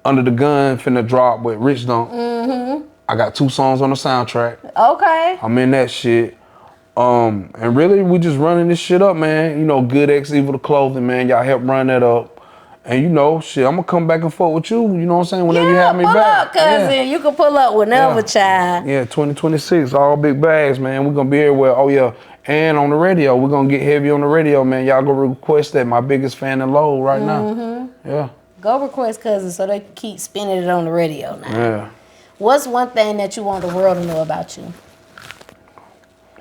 Under the Gun finna drop with Rich Dunk. I got 2 songs on the soundtrack. Okay. I'm in that shit. And really, we just running this shit up, man. You know, Good X Evil the clothing, man. Y'all help run that up. And you know, shit, I'm gonna come back and forth with you. You know what I'm saying? Whenever you have me pull back. up, cousin. Yeah. You can pull up whenever, Yeah. child. Yeah, 2026, all Bigg Baggz, man. We're gonna be everywhere. Oh yeah, and on the radio, we're gonna get heavy on the radio, man. Y'all go request that. My biggest fan in Low right now. Yeah. Go request Cuzn so they can keep spinning it on the radio now. Yeah. What's one thing that you want the world to know about you?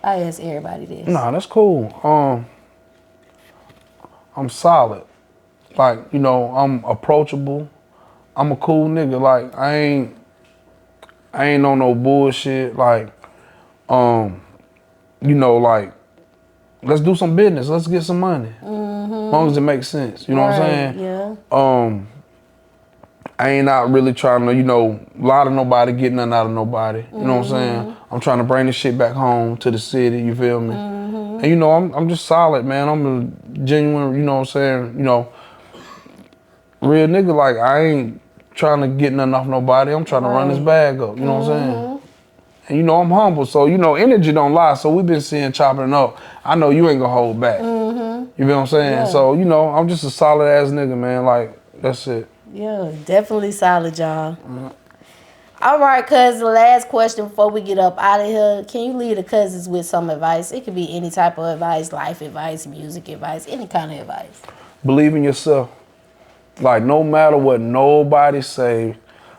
I ask everybody this. Nah, that's cool. I'm solid. Like, you know, I'm approachable. I'm a cool nigga. Like, I ain't on no bullshit. Like, you know, like, let's do some business. Let's get some money. As long as it makes sense. You know what I'm saying? Yeah. I ain't out really trying to, you know, lie to nobody, get nothing out of nobody. You know what I'm saying? I'm trying to bring this shit back home to the city, you feel me? And you know, I'm just solid, man. I'm a genuine, you know what I'm saying, you know, real nigga. Like, I ain't trying to get nothing off nobody. I'm trying to run this bag up, you know what I'm saying? And you know, I'm humble, so you know, energy don't lie. So we've been seeing chopping it up. I know you ain't gonna hold back. You feel what I'm saying? Yeah. So, you know, I'm just a solid ass nigga, man. Like, that's it. Yeah, definitely solid, y'all. All right, cuz the last question before we get up out of here. Can you leave the cousins with some advice? It could be any type of advice, life advice, music advice, any kind of advice. Believe in yourself. Like, no matter what nobody say,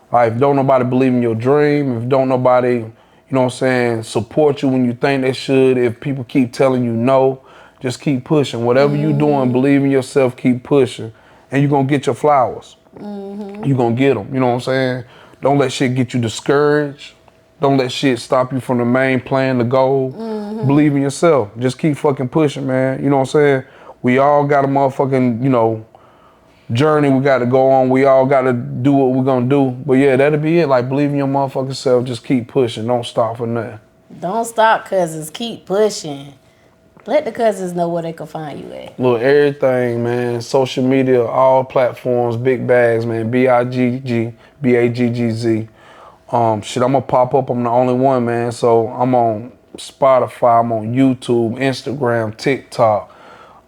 like, if don't nobody believe in your dream, if don't nobody, you know what I'm saying, support you when you think they should, if people keep telling you no, just keep pushing. Whatever you doing, believe in yourself, keep pushing, and you're going to get your flowers. You're going to get them, you know what I'm saying? Don't let shit get you discouraged. Don't let shit stop you from the main plan, the goal. Believe in yourself. Just keep fucking pushing, man. You know what I'm saying? We all got a motherfucking, you know, journey we got to go on. We all got to do what we're going to do. But yeah, that'll be it. Like, believe in your motherfucking self. Just keep pushing. Don't stop for nothing. Don't stop, cousins. Keep pushing. Let the cousins know where they can find you at. Look, everything, man. Social media, all platforms, Bigg Baggz, man. Bigg Baggz. Shit, I'm gonna pop up. I'm the only one, man. So I'm on Spotify, I'm on YouTube, Instagram, TikTok,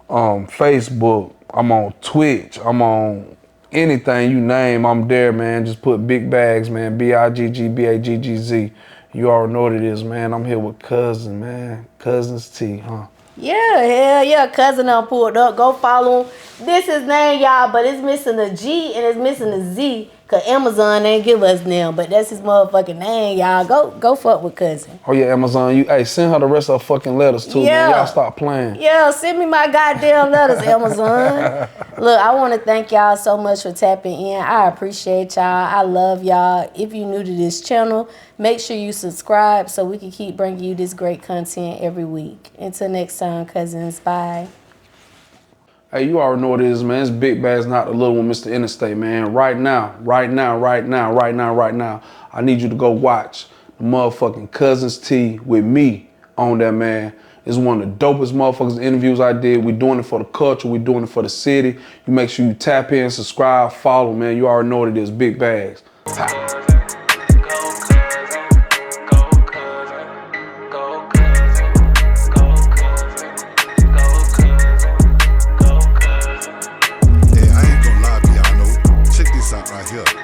Facebook. I'm on Twitch. I'm on anything you name. I'm there, man. Just put Bigg Baggz, man. Bigg Baggz. You already know what it is, man. I'm here with Cuzn, man. Cuzns T, huh? Yeah, hell yeah. Cuzn done pulled up. Go follow him. This his name, y'all, but it's missing a G and it's missing a Z. Cause Amazon ain't give us now, but that's his motherfucking name, y'all. Go fuck with Cuzn. Oh yeah, Amazon. Hey, send her the rest of her fucking letters too, man. Y'all stop playing. Yeah, send me my goddamn letters, Amazon. Look, I want to thank y'all so much for tapping in. I appreciate y'all. I love y'all. If you're new to this channel, make sure you subscribe so we can keep bringing you this great content every week. Until next time, cousins. Bye. Hey, you already know what it is, man. It's Bigg Baggz, not the little one, Mr. Interstate, man. Right now, I need you to go watch the motherfucking Cuzns T with me on that, man. It's one of the dopest motherfuckers interviews I did. We're doing it for the culture. We're doing it for the city. You make sure you tap in, subscribe, follow, man. You already know what it is, Bigg Baggz. I ain't gonna lie to y'all, know. Check this out right here.